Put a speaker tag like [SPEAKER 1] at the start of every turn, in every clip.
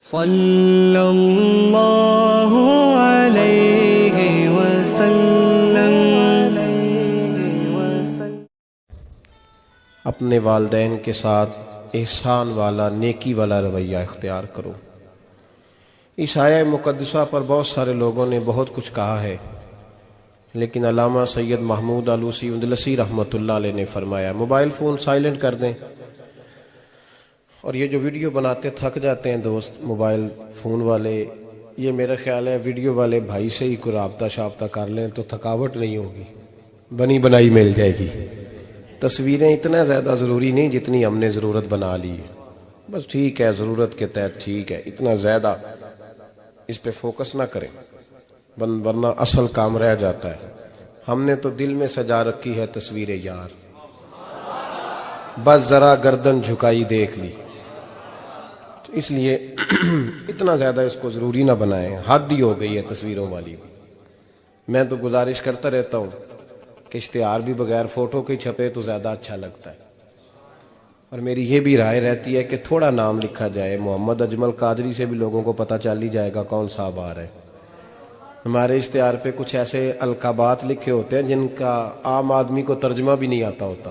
[SPEAKER 1] صلی اللہ علیہ وسلم۔
[SPEAKER 2] اپنے والدین کے ساتھ احسان والا، نیکی والا رویہ اختیار کرو۔ اس آیہ مقدسہ پر بہت سارے لوگوں نے بہت کچھ کہا ہے، لیکن علامہ سید محمود آلوسی اندلسی رحمۃ اللہ علیہ نے فرمایا موبائل فون سائلنٹ کر دیں، اور یہ جو ویڈیو بناتے تھک جاتے ہیں دوست موبائل فون والے، یہ میرا خیال ہے ویڈیو والے بھائی سے ہی کوئی رابطہ شابطہ کر لیں تو تھکاوٹ نہیں ہوگی، بنی بنائی مل جائے گی۔ تصویریں اتنا زیادہ ضروری نہیں جتنی ہم نے ضرورت بنا لی ہے، بس ٹھیک ہے ضرورت کے تحت ٹھیک ہے، اتنا زیادہ اس پہ فوکس نہ کریں ورنہ اصل کام رہ جاتا ہے۔ ہم نے تو دل میں سجا رکھی ہے تصویر یار، بس ذرا گردن جھکائی دیکھ لی، اس لیے اتنا زیادہ اس کو ضروری نہ بنائیں، حد ہی ہو گئی ہے تصویروں والی۔ میں تو گزارش کرتا رہتا ہوں کہ اشتہار بھی بغیر فوٹو کے چھپے تو زیادہ اچھا لگتا ہے، اور میری یہ بھی رائے رہتی ہے کہ تھوڑا نام لکھا جائے، محمد اجمل قادری سے بھی لوگوں کو پتہ چل ہی جائے گا کون صاحب آ رہا ہے۔ ہمارے اشتہار پہ کچھ ایسے القابات لکھے ہوتے ہیں جن کا عام آدمی کو ترجمہ بھی نہیں آتا ہوتا،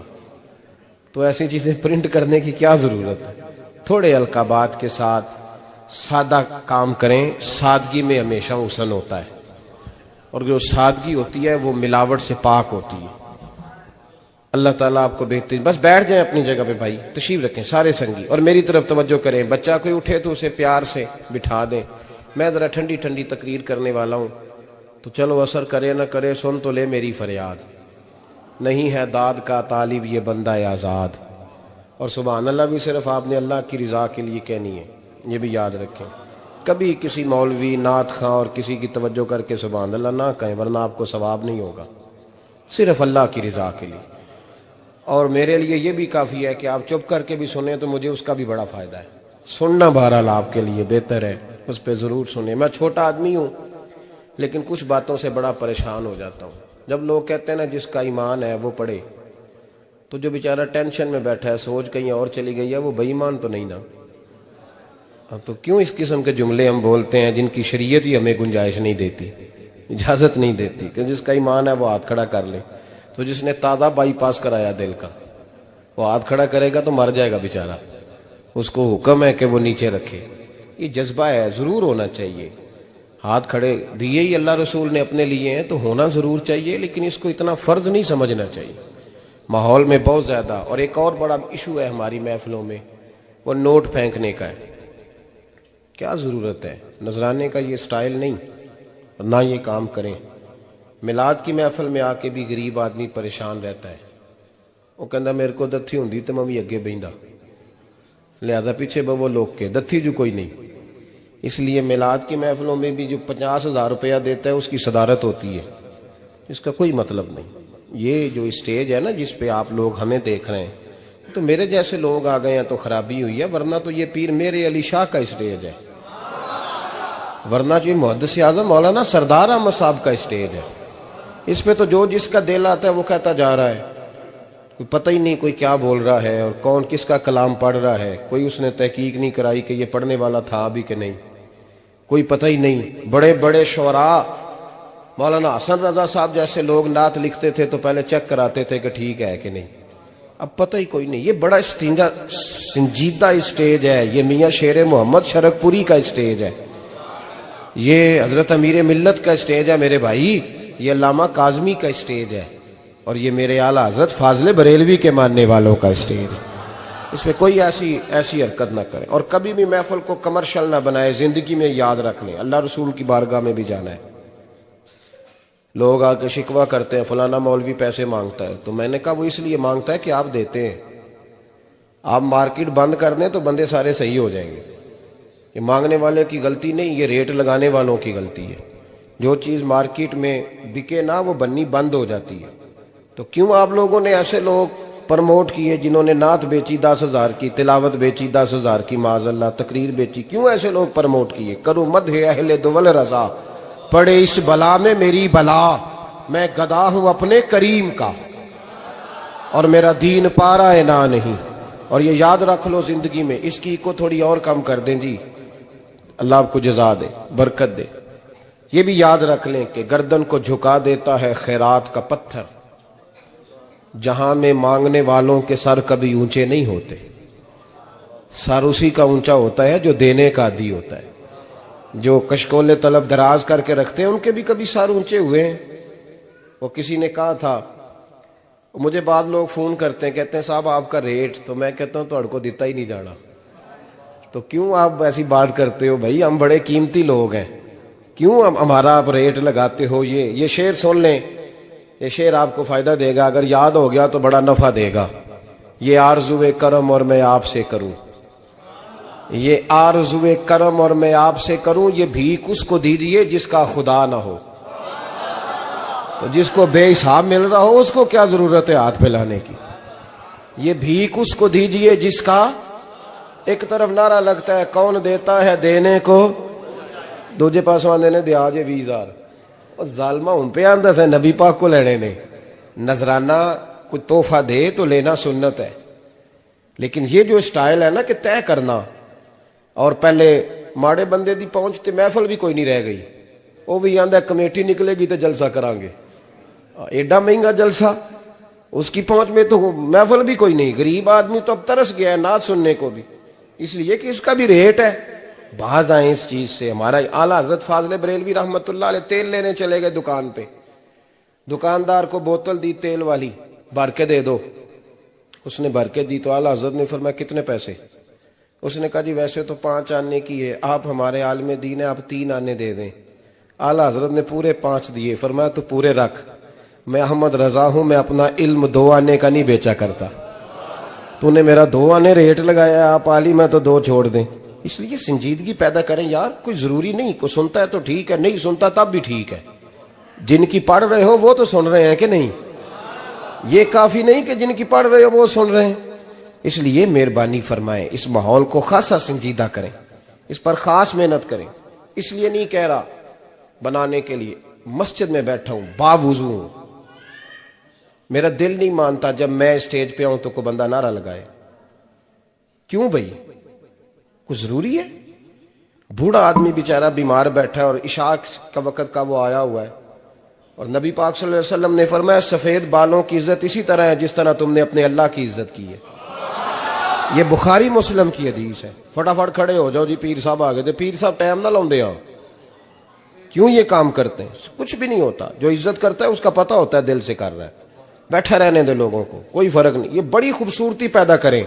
[SPEAKER 2] تو ایسی چیزیں پرنٹ کرنے کی کیا ضرورت ہے؟ تھوڑے القابات کے ساتھ سادہ کام کریں، سادگی میں ہمیشہ حسن ہوتا ہے، اور جو سادگی ہوتی ہے وہ ملاوٹ سے پاک ہوتی ہے۔ اللہ تعالیٰ آپ کو بہترین، بس بیٹھ جائیں اپنی جگہ پہ بھائی، تشریف رکھیں سارے سنگی، اور میری طرف توجہ کریں۔ بچہ کوئی اٹھے تو اسے پیار سے بٹھا دیں۔ میں ذرا ٹھنڈی ٹھنڈی تقریر کرنے والا ہوں، تو چلو اثر کرے نہ کرے سن تو لے میری فریاد، نہیں ہے داد کا طالب یہ بندہ آزاد، اور سبحان اللہ بھی صرف آپ نے اللہ کی رضا کے لیے کہنی ہے، یہ بھی یاد رکھیں۔ کبھی کسی مولوی، نعت خواں اور کسی کی توجہ کر کے سبحان اللہ نہ کہیں، ورنہ آپ کو ثواب نہیں ہوگا، صرف اللہ کی رضا کے لیے۔ اور میرے لیے یہ بھی کافی ہے کہ آپ چپ کر کے بھی سنیں تو مجھے اس کا بھی بڑا فائدہ ہے، سننا بہرحال آپ کے لیے بہتر ہے، اس پہ ضرور سنیں۔ میں چھوٹا آدمی ہوں لیکن کچھ باتوں سے بڑا پریشان ہو جاتا ہوں۔ جب لوگ کہتے ہیں نا جس کا ایمان ہے وہ پڑھے، تو جو بیچارہ ٹینشن میں بیٹھا ہے، سوچ کہیں اور چلی گئی ہے، وہ بے ایمان تو نہیں نا؟ تو کیوں اس قسم کے جملے ہم بولتے ہیں جن کی شریعت ہی ہمیں گنجائش نہیں دیتی، اجازت نہیں دیتی کہ جس کا ایمان ہے وہ ہاتھ کھڑا کر لے؟ تو جس نے تازہ بائی پاس کرایا دل کا، وہ ہاتھ کھڑا کرے گا تو مر جائے گا بیچارہ، اس کو حکم ہے کہ وہ نیچے رکھے۔ یہ جذبہ ہے، ضرور ہونا چاہیے۔ ہاتھ کھڑے دیے ہی اللہ رسول نے اپنے لیے ہیں تو ہونا ضرور چاہیے، لیکن اس کو اتنا فرض نہیں سمجھنا چاہیے۔ ماحول میں بہت زیادہ، اور ایک اور بڑا ایشو ہے ہماری محفلوں میں، وہ نوٹ پھینکنے کا ہے۔ کیا ضرورت ہے؟ نذرانے کا یہ سٹائل نہیں، نہ یہ کام کریں۔ میلاد کی محفل میں آ کے بھی غریب آدمی پریشان رہتا ہے، وہ کہندا میرے کو دتھی ہوندی تو میں بھی اگے بہندا، لہذا پیچھے بو لوگ کے دتھی جو کوئی نہیں۔ اس لیے میلاد کی محفلوں میں بھی جو 50,000 روپیہ دیتا ہے اس کی صدارت ہوتی ہے، اس کا کوئی مطلب نہیں۔ یہ جو اسٹیج ہے نا جس پہ آپ لوگ ہمیں دیکھ رہے ہیں، تو میرے جیسے لوگ آ گئے ہیں تو خرابی ہوئی ہے، ورنہ تو یہ پیر میرے علی شاہ کا اسٹیج ہے، ورنہ جو محدث اعظم مولانا سردار احمد صاحب کا اسٹیج ہے۔ اس پہ تو جو جس کا دل آتا ہے وہ کہتا جا رہا ہے، کوئی پتہ ہی نہیں کوئی کیا بول رہا ہے اور کون کس کا کلام پڑھ رہا ہے، کوئی اس نے تحقیق نہیں کرائی کہ یہ پڑھنے والا تھا بھی کہ نہیں، کوئی پتہ ہی نہیں۔ بڑے بڑے شعراء، مولانا حسن رضا صاحب جیسے لوگ نعت لکھتے تھے تو پہلے چیک کراتے تھے کہ ٹھیک ہے کہ نہیں، اب پتہ ہی کوئی نہیں۔ یہ بڑا سنجیدہ اسٹیج ہے، یہ میاں شیر محمد شرک پوری کا اسٹیج ہے، یہ حضرت امیر ملت کا اسٹیج ہے میرے بھائی، یہ علامہ کاظمی کا اسٹیج ہے، اور یہ میرے اعلیٰ حضرت فاضل بریلوی کے ماننے والوں کا اسٹیج ہے۔ اس میں کوئی ایسی حرکت نہ کریں، اور کبھی بھی محفل کو کمرشل نہ بنائے۔ زندگی میں یاد رکھ لیں اللہ رسول کی بارگاہ میں بھی جانا ہے۔ لوگ آ کے شکوہ کرتے ہیں فلانا مولوی پیسے مانگتا ہے، تو میں نے کہا وہ اس لیے مانگتا ہے کہ آپ دیتے ہیں۔ آپ مارکیٹ بند کر دیں تو بندے سارے صحیح ہو جائیں گے۔ یہ مانگنے والے کی غلطی نہیں، یہ ریٹ لگانے والوں کی غلطی ہے۔ جو چیز مارکیٹ میں بکے نہ وہ بننی بند ہو جاتی ہے۔ تو کیوں آپ لوگوں نے ایسے لوگ پرموٹ کیے جنہوں نے نعت بیچی 10,000 کی، تلاوت بیچی 10,000 کی، معاذ اللہ تقریر بیچی، کیوں ایسے لوگ پرموٹ کیے؟ کرو مدح اہل دول رضا، پڑے اس بلا میں میری بلا، میں گدا ہوں اپنے کریم کا اور میرا دین پارا ہے نہ نہیں۔ اور یہ یاد رکھ لو زندگی میں، اس کی کو تھوڑی اور کم کر دیں جی، اللہ آپ کو جزا دے، برکت دے۔ یہ بھی یاد رکھ لیں کہ گردن کو جھکا دیتا ہے خیرات کا پتھر، جہاں میں مانگنے والوں کے سر کبھی اونچے نہیں ہوتے، سر اسی کا اونچا ہوتا ہے جو دینے کا عادی ہوتا ہے۔ جو کشکول طلب دراز کر کے رکھتے ہیں ان کے بھی کبھی سر اونچے ہوئے ہیں۔ وہ کسی نے کہا تھا، مجھے بعض لوگ فون کرتے ہیں، کہتے ہیں صاحب آپ کا ریٹ، تو میں کہتا ہوں تہاڈے کو دیتا ہی نہیں جانا، تو کیوں آپ ایسی بات کرتے ہو بھائی، ہم بڑے قیمتی لوگ ہیں، کیوں ہمارا آپ ریٹ لگاتے ہو؟ یہ شعر سن لیں، یہ شعر آپ کو فائدہ دے گا، اگر یاد ہو گیا تو بڑا نفع دے گا۔ یہ آرزو کرم اور میں آپ سے کروں، یہ آرزو کرم اور میں آپ سے کروں، یہ بھیک اس کو دیجئے جس کا خدا نہ ہو۔ تو جس کو بے حساب مل رہا ہو اس کو کیا ضرورت ہے ہاتھ پھیلانے کی؟ یہ بھیک اس کو دیجئے جس کا، ایک طرف نعرہ لگتا ہے کون دیتا ہے دینے کو، دوجے پاس آندے نے دیا جے 20,000، اور ظالمہ ان پہ آندہ سے نبی پاک کو لینے نے۔ نذرانہ کوئی تحفہ دے تو لینا سنت ہے، لیکن یہ جو سٹائل ہے نا کہ طے کرنا، اور پہلے ماڑے بندے دی پہنچتے محفل بھی کوئی نہیں رہ گئی، وہ بھی آندہ کمیٹی نکلے گی تو جلسہ کران گے، ایڈا مہنگا جلسہ، اس کی پہنچ میں تو محفل بھی کوئی نہیں، غریب آدمی تو اب ترس گیا ہے نعت سننے کو بھی، اس لیے کہ اس کا بھی ریٹ ہے۔ باز آئیں اس چیز سے۔ ہمارا اعلیٰ حضرت فاضل بریلوی رحمت اللہ علیہ تیل لینے چلے گئے دکان پہ، دکاندار کو بوتل دی تیل والی، بھر کے دے دو، اس نے بھر کے دی تو اعلیٰ حضرت نے فرمایا کتنے پیسے؟ اس نے کہا جی ویسے تو 5 آنے کی ہے، آپ ہمارے عالم دین ہیں، آپ 3 آنے دے دیں۔ اعلیٰ حضرت نے پورے 5 دیے، فرمایا تو پورے رکھ، میں احمد رضا ہوں، میں اپنا علم 2 آنے کا نہیں بیچا کرتا، تو نے میرا 2 آنے ریٹ لگایا، آپ عالم میں تو 2 چھوڑ دیں۔ اس لیے سنجیدگی پیدا کریں یار، کوئی ضروری نہیں، کوئی سنتا ہے تو ٹھیک ہے، نہیں سنتا تب بھی ٹھیک ہے، جن کی پڑھ رہے ہو وہ تو سن رہے ہیں کہ نہیں، یہ کافی نہیں کہ جن کی پڑھ رہے ہو وہ سن رہے ہیں۔ اس لیے مہربانی فرمائیں، اس ماحول کو خاصا سنجیدہ کریں، اس پر خاص محنت کریں۔ اس لیے نہیں کہہ رہا بنانے کے لیے، مسجد میں بیٹھا ہوں باوضو ہوں، میرا دل نہیں مانتا جب میں اسٹیج پہ آؤں تو کوئی بندہ نعرہ لگائے، کیوں بھائی؟ کچھ ضروری ہے؟ بوڑھا آدمی بیچارہ بیمار بیٹھا ہے اور عشاء کا وقت کا وہ آیا ہوا ہے، اور نبی پاک صلی اللہ علیہ وسلم نے فرمایا سفید بالوں کی عزت اسی طرح ہے جس طرح تم نے اپنے اللہ کی عزت کی ہے۔ یہ بخاری مسلم کی حدیث ہے۔ فٹافٹ کھڑے ہو جاؤ جی پیر صاحب آگے، پیر صاحب ٹائم نہ لاؤں دے آؤ، کیوں یہ کام کرتے ہیں؟ کچھ بھی نہیں ہوتا، جو عزت کرتا ہے اس کا پتہ ہوتا ہے دل سے کر رہا ہے، بیٹھا رہنے دے لوگوں کو، کوئی فرق نہیں۔ یہ بڑی خوبصورتی پیدا کریں،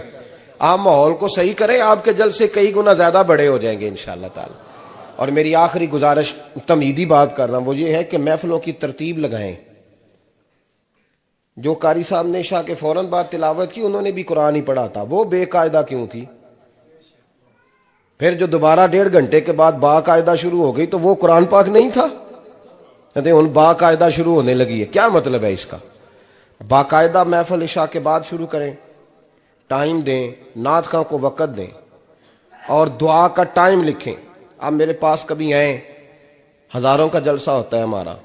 [SPEAKER 2] آپ ماحول کو صحیح کریں، آپ کے جلسے کئی گنا زیادہ بڑے ہو جائیں گے انشاءاللہ تعالی۔ اور میری آخری گزارش، تمہیدی بات کر رہا ہوں، وہ یہ ہے کہ محفلوں کی ترتیب لگائیں۔ جو قاری صاحب نے عشاء کے فوراً بعد تلاوت کی انہوں نے بھی قرآن ہی پڑھا تھا، وہ بے قاعدہ کیوں تھی؟ پھر جو دوبارہ 1.5 گھنٹے کے بعد باقاعدہ شروع ہو گئی تو وہ قرآن پاک نہیں تھا؟ کہتے ہیں ان باقاعدہ شروع ہونے لگی ہے، کیا مطلب ہے اس کا؟ باقاعدہ محفل عشاء کے بعد شروع کریں، ٹائم دیں، نعت خواں کو وقت دیں، اور دعا کا ٹائم لکھیں۔ آپ میرے پاس کبھی آئیں، ہزاروں کا جلسہ ہوتا ہے ہمارا،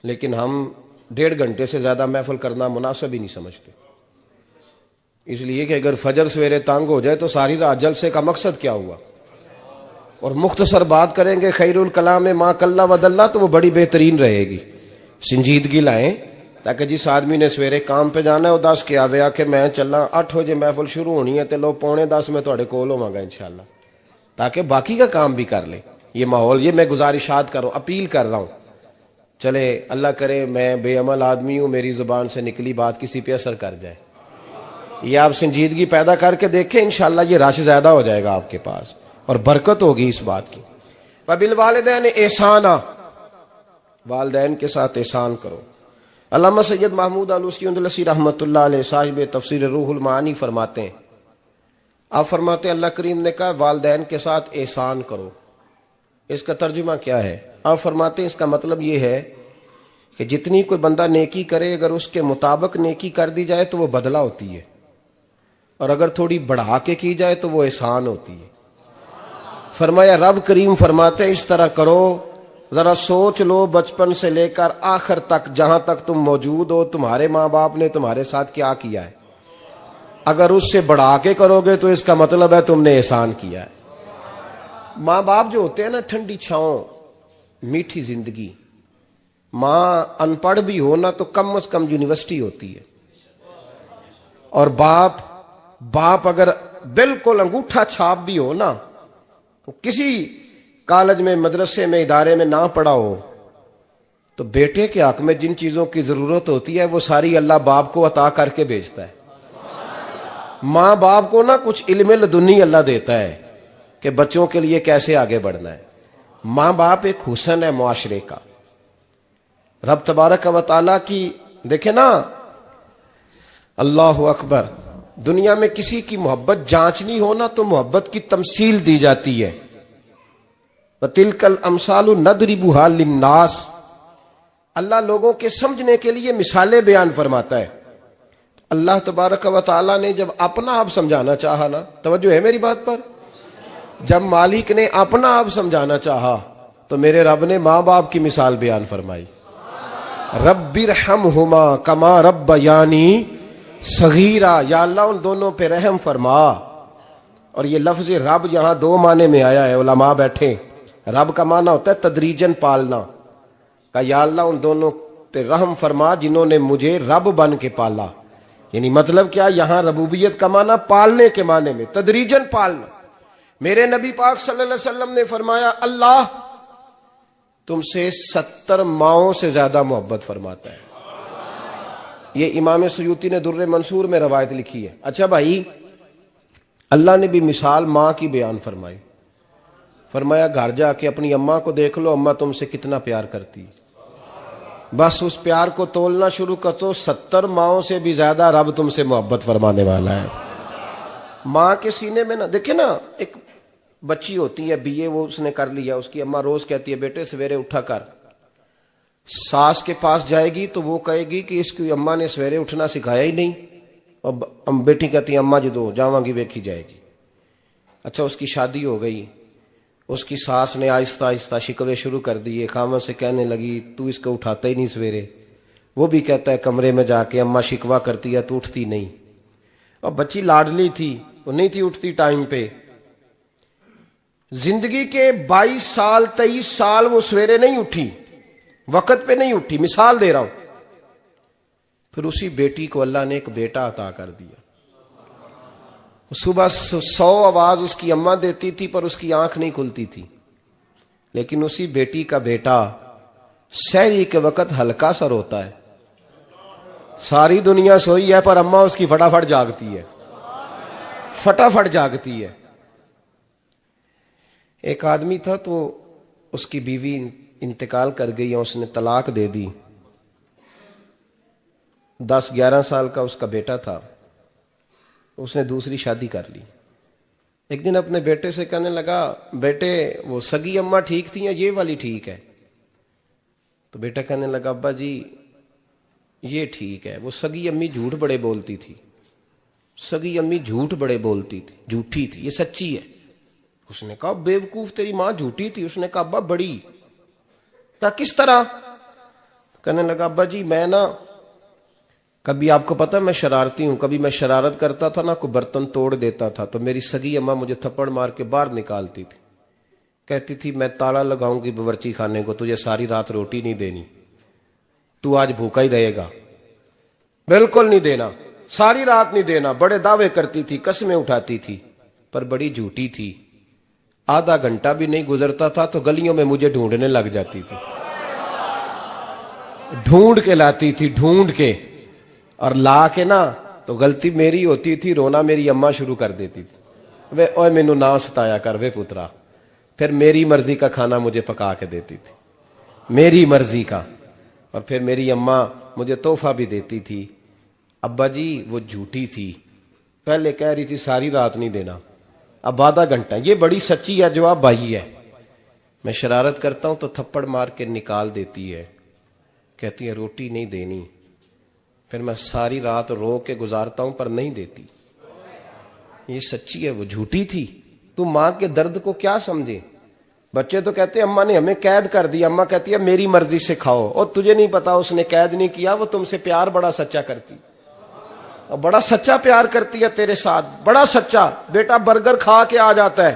[SPEAKER 2] لیکن ہم 1.5 گھنٹے سے زیادہ محفل کرنا مناسب ہی نہیں سمجھتے، اس لیے کہ اگر فجر سویرے تنگ ہو جائے تو ساری رات جلسے کا مقصد کیا ہوا؟ اور مختصر بات کریں گے خیر الکلام ما قل و دل، تو وہ بڑی بہترین رہے گی۔ سنجیدگی لائیں، تاکہ جس آدمی نے سویرے کام پہ جانا ہے وہ 10 کے آوے کہ میں چلا 8 بجے محفل شروع ہونی ہے تے لو 9:45 میں تھوڑے کول ہوواں گا انشاءاللہ، تاکہ باقی کا کام بھی کر لیں۔ یہ ماحول، یہ میں گزارشات کر رہا ہوں، اپیل کر رہا ہوں۔ چلے اللہ کرے میں بے عمل آدمی ہوں، میری زبان سے نکلی بات کسی پہ اثر کر جائے، یہ آپ سنجیدگی پیدا کر کے دیکھیں، انشاءاللہ یہ رش زیادہ ہو جائے گا آپ کے پاس اور برکت ہوگی اس بات کی۔ وبالوالدین احسانا، والدین کے ساتھ احسان کرو۔ علامہ سید محمود آلوسی اندلسی رحمۃ اللہ علیہ صاحب تفسیر روح المعانی فرماتے ہیں، آپ فرماتے ہیں اللہ کریم نے کہا والدین کے ساتھ احسان کرو، اس کا ترجمہ کیا ہے؟ آپ فرماتے ہیں اس کا مطلب یہ ہے کہ جتنی کوئی بندہ نیکی کرے اگر اس کے مطابق نیکی کر دی جائے تو وہ بدلہ ہوتی ہے، اور اگر تھوڑی بڑھا کے کی جائے تو وہ احسان ہوتی ہے۔ فرمایا رب کریم فرماتے ہیں اس طرح کرو، ذرا سوچ لو بچپن سے لے کر آخر تک جہاں تک تم موجود ہو تمہارے ماں باپ نے تمہارے ساتھ کیا کیا ہے، اگر اس سے بڑھا کے کرو گے تو اس کا مطلب ہے تم نے احسان کیا ہے۔ ماں باپ جو ہوتے ہیں نا، ٹھنڈی چھاؤں، میٹھی زندگی. ماں ان پڑھ بھی ہو نا تو کم از کم یونیورسٹی ہوتی ہے، اور باپ اگر بالکل انگوٹھا چھاپ بھی ہو نا، کسی کالج میں، مدرسے میں، ادارے میں نہ پڑھا ہو، تو بیٹے کے حق میں جن چیزوں کی ضرورت ہوتی ہے وہ ساری اللہ باپ کو عطا کر کے بھیجتا ہے. ماں باپ کو نا کچھ علم لدنی اللہ دیتا ہے کہ بچوں کے لیے کیسے آگے بڑھنا ہے. ماں باپ ایک حسن ہے معاشرے کا. رب تبارک و تعالیٰ کی دیکھیں نا، اللہ اکبر، دنیا میں کسی کی محبت جانچنی ہو نا تو محبت کی تمثیل دی جاتی ہے. وَتِلْكَ الْأَمْثَالُ نَضْرِبُهَا لِلنَّاسِ، اللہ لوگوں کے سمجھنے کے لیے مثالیں بیان فرماتا ہے. اللہ تبارک و تعالیٰ نے جب اپنا آپ سمجھانا چاہا نا، توجہ ہے میری بات پر، جب مالک نے اپنا آپ سمجھانا چاہا تو میرے رب نے ماں باپ کی مثال بیان فرمائی. رب ارحمہما کما ربیانی صغیرا، یا اللہ ان دونوں پہ رحم فرما. اور یہ لفظ رب یہاں دو معنی میں آیا ہے، علماء بیٹھے. رب کا معنی ہوتا ہے تدریجن پالنا، کہ یا اللہ ان دونوں پہ رحم فرما جنہوں نے مجھے رب بن کے پالا. یعنی مطلب کیا، یہاں ربوبیت کا معنی پالنے کے معنی میں، تدریجن پالنا. میرے نبی پاک صلی اللہ علیہ وسلم نے فرمایا اللہ تم سے 70 ماؤں سے زیادہ محبت فرماتا ہے. یہ امام سیوطی نے در منصور میں روایت لکھی ہے. اچھا بھائی، اللہ نے بھی مثال ماں کی بیان فرمائی. فرمایا گھر جا کے اپنی اماں کو دیکھ لو، اماں تم سے کتنا پیار کرتی. بس اس پیار کو تولنا شروع کر تو 70 ماؤں سے بھی زیادہ رب تم سے محبت فرمانے والا ہے. ماں کے سینے میں نا، دیکھیں نا، ایک بچی ہوتی ہے BA، وہ اس نے کر لیا، اس کی اماں روز کہتی ہے بیٹے سویرے اٹھا کر. ساس کے پاس جائے گی تو وہ کہے گی کہ اس کی اماں نے سویرے اٹھنا سکھایا ہی نہیں. اور بیٹی کہتی ہے اماں جدو جاواں گی ویکھی جائے گی. اچھا اس کی شادی ہو گئی، اس کی ساس نے آہستہ آہستہ شکوے شروع کر دیے، خامن سے کہنے لگی تو اس کو اٹھاتا ہی نہیں سویرے. وہ بھی کہتا ہے کمرے میں جا کے اماں شکوہ کرتی ہے تو اٹھتی نہیں. اور بچی لاڈلی تھی، وہ نہیں تھی اٹھتی ٹائم پہ. زندگی کے 22 سال 23 سال وہ سویرے نہیں اٹھی، وقت پہ نہیں اٹھی. مثال دے رہا ہوں. پھر اسی بیٹی کو اللہ نے ایک بیٹا عطا کر دیا. صبح 100 آواز اس کی اماں دیتی تھی پر اس کی آنکھ نہیں کھلتی تھی. لیکن اسی بیٹی کا بیٹا سحری کے وقت ہلکا سا روتا ہے. ساری دنیا سوئی ہے پر اماں اس کی فٹافٹ جاگتی ہے، فٹافٹ جاگتی ہے. ایک آدمی تھا تو اس کی بیوی انتقال کر گئی اور اس نے طلاق دے دی. 10-11 سال کا اس کا بیٹا تھا، اس نے دوسری شادی کر لی. ایک دن اپنے بیٹے سے کہنے لگا بیٹے وہ سگی اماں ٹھیک تھی یا یہ والی ٹھیک ہے؟ تو بیٹا کہنے لگا ابا جی یہ ٹھیک ہے، وہ سگی امی جھوٹ بڑے بولتی تھی، سگی امی جھوٹ بڑے بولتی تھی، جھوٹی تھی، یہ سچی ہے. اس نے کہا بے وقوف تیری ماں جھوٹی تھی. اس نے کہا ابا بڑی. کہا کس طرح؟ کہنے لگا ابا جی میں نا کبھی، آپ کو پتا میں شرارتی ہوں، کبھی میں شرارت کرتا تھا نا، کوئی برتن توڑ دیتا تھا تو میری سگی اماں مجھے تھپڑ مار کے باہر نکالتی تھی. کہتی تھی میں تالا لگاؤں گی باورچی خانے کو، تجھے ساری رات روٹی نہیں دینی، تو آج بھوکا ہی رہے گا. بالکل نہیں دینا، ساری رات نہیں دینا. بڑے دعوے کرتی تھی، قسمیں اٹھاتی تھی، پر بڑی جھوٹی تھی. آدھا گھنٹہ بھی نہیں گزرتا تھا تو گلیوں میں مجھے ڈھونڈنے لگ جاتی تھی، ڈھونڈ کے لاتی تھی، ڈھونڈ کے. اور لا کے نا تو غلطی میری ہوتی تھی، رونا میری اماں شروع کر دیتی تھی. وے اوے مینو نہ ستایا کر وے پترا. پھر میری مرضی کا کھانا مجھے پکا کے دیتی تھی، میری مرضی کا. اور پھر میری اماں مجھے تحفہ بھی دیتی تھی. ابا جی وہ جھوٹی تھی، پہلے کہہ رہی تھی ساری رات نہیں دینا، اب آدھا گھنٹہ. یہ بڑی سچی ہے، جواب بھائی ہے. میں شرارت کرتا ہوں تو تھپڑ مار کے نکال دیتی ہے، کہتی ہے روٹی نہیں دینی. پھر میں ساری رات رو کے گزارتا ہوں پر نہیں دیتی. یہ سچی ہے، وہ جھوٹی تھی. تو ماں کے درد کو کیا سمجھے. بچے تو کہتے ہیں اماں نے ہمیں قید کر دیا، اماں کہتی ہے میری مرضی سے کھاؤ. اور تجھے نہیں پتا اس نے قید نہیں کیا، وہ تم سے پیار بڑا سچا کرتی، اور بڑا سچا پیار کرتی ہے تیرے ساتھ، بڑا سچا. بیٹا برگر کھا کے آ جاتا ہے،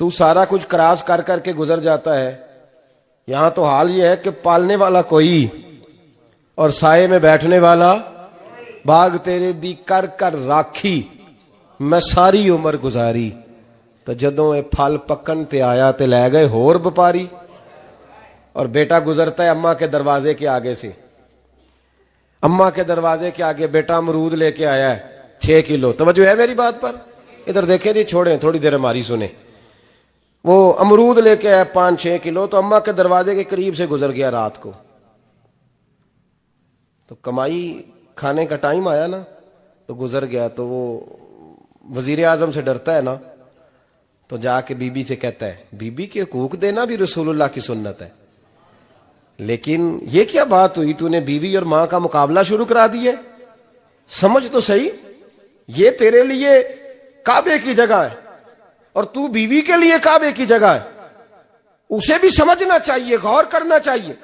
[SPEAKER 2] تو سارا کچھ کراس کر کر کے گزر جاتا ہے. یہاں تو حال یہ ہے کہ پالنے والا کوئی اور سائے میں بیٹھنے والا. باغ تیرے دی کر کر راکھی میں ساری عمر گزاری, تو جدوں اے پھل پکن تے آیا تے لے گئے ہور بپاری. اور بیٹا گزرتا ہے اماں کے دروازے کے آگے سے, اماں کے دروازے کے آگے بیٹا امرود لے کے آیا ہے 6 کلو. توجہ ہے میری بات پر؟ ادھر دیکھیں جی, چھوڑیں تھوڑی دیر ہماری سنیں. وہ امرود لے کے آیا 5-6 کلو, تو اماں کے دروازے کے قریب سے گزر گیا رات کو. تو کمائی کھانے کا ٹائم آیا نا, تو گزر گیا. تو وہ وزیر اعظم سے ڈرتا ہے نا, تو جا کے بی بی سے کہتا ہے بی بی کے حقوق دینا بھی رسول اللہ کی سنت ہے. لیکن یہ کیا بات ہوئی, تو نے بیوی اور ماں کا مقابلہ شروع کرا دی ہے؟ سمجھ تو صحیح, یہ تیرے لیے کعبے کی جگہ ہے اور تو بیوی کے لیے کعبے کی جگہ ہے. اسے بھی سمجھنا چاہیے, غور کرنا چاہیے.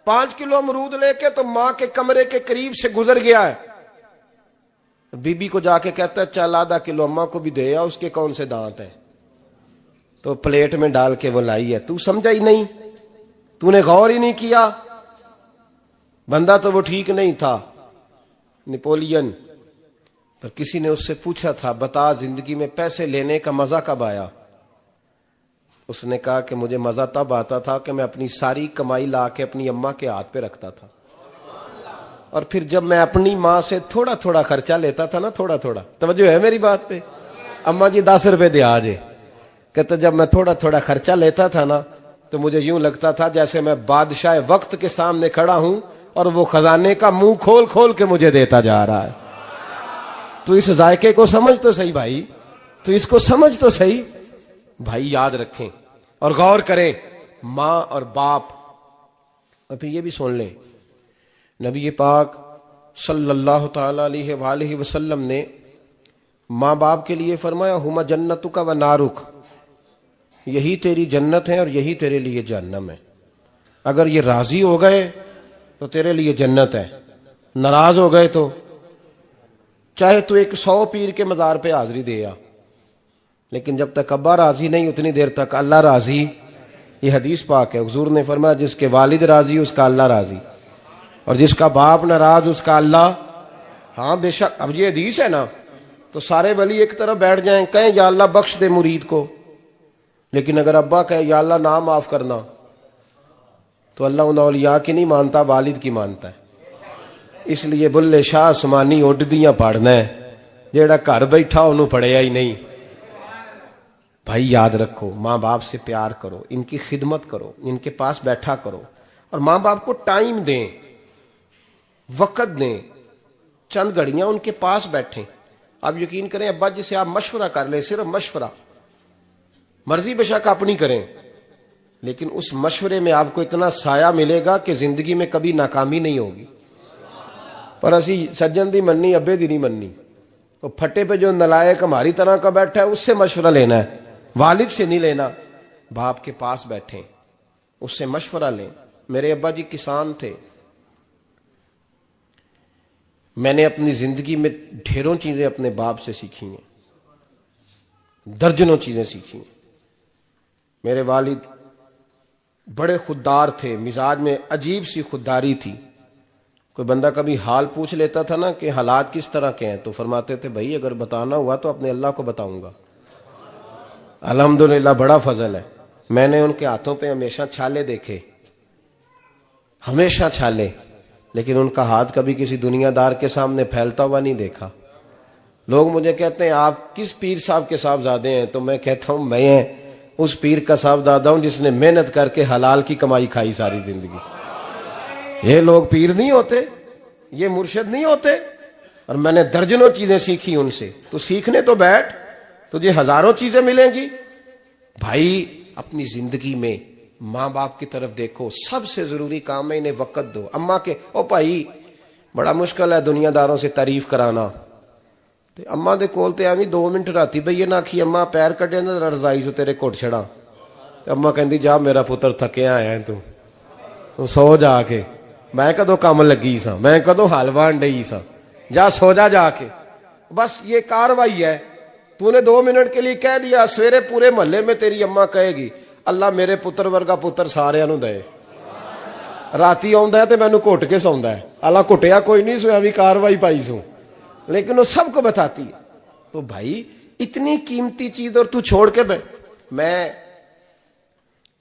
[SPEAKER 2] 5 کلو امرود لے کے تو ماں کے کمرے کے قریب سے گزر گیا ہے. بی بی کو جا کے کہتا ہے چل آدھا کلو اماں کو بھی دے آ, اس کے کون سے دانت ہیں. تو پلیٹ میں ڈال کے وہ لائی ہے. تو سمجھا ہی نہیں, تو نے غور ہی نہیں کیا. بندہ تو وہ ٹھیک نہیں تھا, نپولین. پر کسی نے اس سے پوچھا تھا بتا زندگی میں پیسے لینے کا مزہ کب آیا؟ اس نے کہا کہ مجھے مزہ تب آتا تھا کہ میں اپنی ساری کمائی لا کے اپنی اماں کے ہاتھ پہ رکھتا تھا, اور پھر جب میں اپنی ماں سے تھوڑا تھوڑا خرچہ لیتا تھا نا, تھوڑا تھوڑا. توجہ ہے میری بات پہ؟ اماں جی 10 روپے دے آجے. کہتا جب میں تھوڑا تھوڑا خرچہ لیتا تھا نا, تو مجھے یوں لگتا تھا جیسے میں بادشاہ وقت کے سامنے کھڑا ہوں اور وہ خزانے کا منہ کھول کھول کے مجھے دیتا جا رہا ہے. تو اس ذائقے کو سمجھ تو صحیح بھائی, تو اس کو سمجھ تو صحیح بھائی. یاد رکھیں اور غور کریں, ماں اور باپ. اور پھر یہ بھی سن لیں, نبی پاک صلی اللہ تعالی علیہ وآلہ وسلم نے ماں باپ کے لیے فرمایا ہما جنتک و نارک, یہی تیری جنت ہے اور یہی تیرے لیے جہنم ہے. اگر یہ راضی ہو گئے تو تیرے لیے جنت ہے, ناراض ہو گئے تو چاہے تو 100 پیر کے مزار پہ حاضری دے آ, لیکن جب تک ابا راضی نہیں اتنی دیر تک اللہ راضی. یہ حدیث پاک ہے, حضور نے فرمایا جس کے والد راضی اس کا اللہ راضی, اور جس کا باپ ناراض اس کا اللہ. ہاں بے شک. اب یہ حدیث ہے نا, تو سارے ولی ایک طرف بیٹھ جائیں, کہیں یا اللہ بخش دے مرید کو, لیکن اگر ابا کہے یا اللہ نام معاف کرنا, تو اللہ ان اولیاء کی نہیں مانتا, والد کی مانتا ہے. اس لیے بلے شاہ آسمانی اڈدیاں پڑھنا ہے, جیڑا گھر بیٹھا انہوں پڑھیا ہی نہیں. بھائی یاد رکھو, ماں باپ سے پیار کرو, ان کی خدمت کرو, ان کے پاس بیٹھا کرو, اور ماں باپ کو ٹائم دیں, وقت دیں, چند گھڑیاں ان کے پاس بیٹھیں. آپ یقین کریں ابا جی سے آپ مشورہ کر لیں, صرف مشورہ, مرضی بے شک اپنی کریں, لیکن اس مشورے میں آپ کو اتنا سایہ ملے گا کہ زندگی میں کبھی ناکامی نہیں ہوگی. پر اسی سجن دی مننی ابے دی نہیں مننی. وہ پھٹے پہ جو نلائق ہماری طرح کا بیٹھا ہے اس سے مشورہ لینا ہے, والد سے نہیں لینا. باپ کے پاس بیٹھیں, اس سے مشورہ لیں. میرے ابا جی کسان تھے, میں نے اپنی زندگی میں ڈھیروں چیزیں اپنے باپ سے سیکھی ہیں, درجنوں چیزیں سیکھی ہیں. میرے والد بڑے خوددار تھے, مزاج میں عجیب سی خودداری تھی. کوئی بندہ کبھی حال پوچھ لیتا تھا نا کہ حالات کس طرح کے ہیں, تو فرماتے تھے بھائی اگر بتانا ہوا تو اپنے اللہ کو بتاؤں گا. الحمدللہ بڑا فضل ہے. میں نے ان کے ہاتھوں پہ ہمیشہ چھالے دیکھے, ہمیشہ چھالے, لیکن ان کا ہاتھ کبھی کسی دنیا دار کے سامنے پھیلتا ہوا نہیں دیکھا. لوگ مجھے کہتے ہیں آپ کس پیر صاحب کے صاحبزادے ہیں, تو میں کہتا ہوں میں اس پیر کا صاحبزادہ ہوں جس نے محنت کر کے حلال کی کمائی کھائی ساری زندگی. یہ لوگ پیر نہیں ہوتے, یہ مرشد نہیں ہوتے, اور میں نے درجنوں چیزیں سیکھی ان سے. تو سیکھنے تو بیٹھ, تجھے ہزاروں چیزیں ملیں گی. بھائی اپنی زندگی میں ماں باپ کی طرف دیکھو, سب سے ضروری کام ہے انہیں وقت دو. اماں کے او بھائی بڑا مشکل ہے دنیا داروں سے تعریف کرانا, تے اماں دے کول تے ایویں 2 منٹ راتی بھئی نہ آکھی اماں پیر کٹے نہ رضائی جو تیرے گھٹ چھڑا, تے اماں کہندی جا میرا پتر تھکیا آیا ہے تو سو جا کے, میں کدو کام لگی سا, میں کدو حال وان ڈئی سا, جا سو جا کے. بس یہ کاروائی ہے, تو نے 2 منٹ کے لیے کہہ دیا, سویرے پورے محلے میں تیری اماں کہے گی اللہ میرے پتر ورگا پتر سارے نو دے, راتی آندا ہے تے مینوں گھٹ کے سوندا ہے, اللہ گھٹیا کوئی نہیں سویا بھی کاروائی پائی سوں, لیکن وہ سب کو بتاتی ہے. تو بھائی اتنی قیمتی چیز اور تو چھوڑ کے میں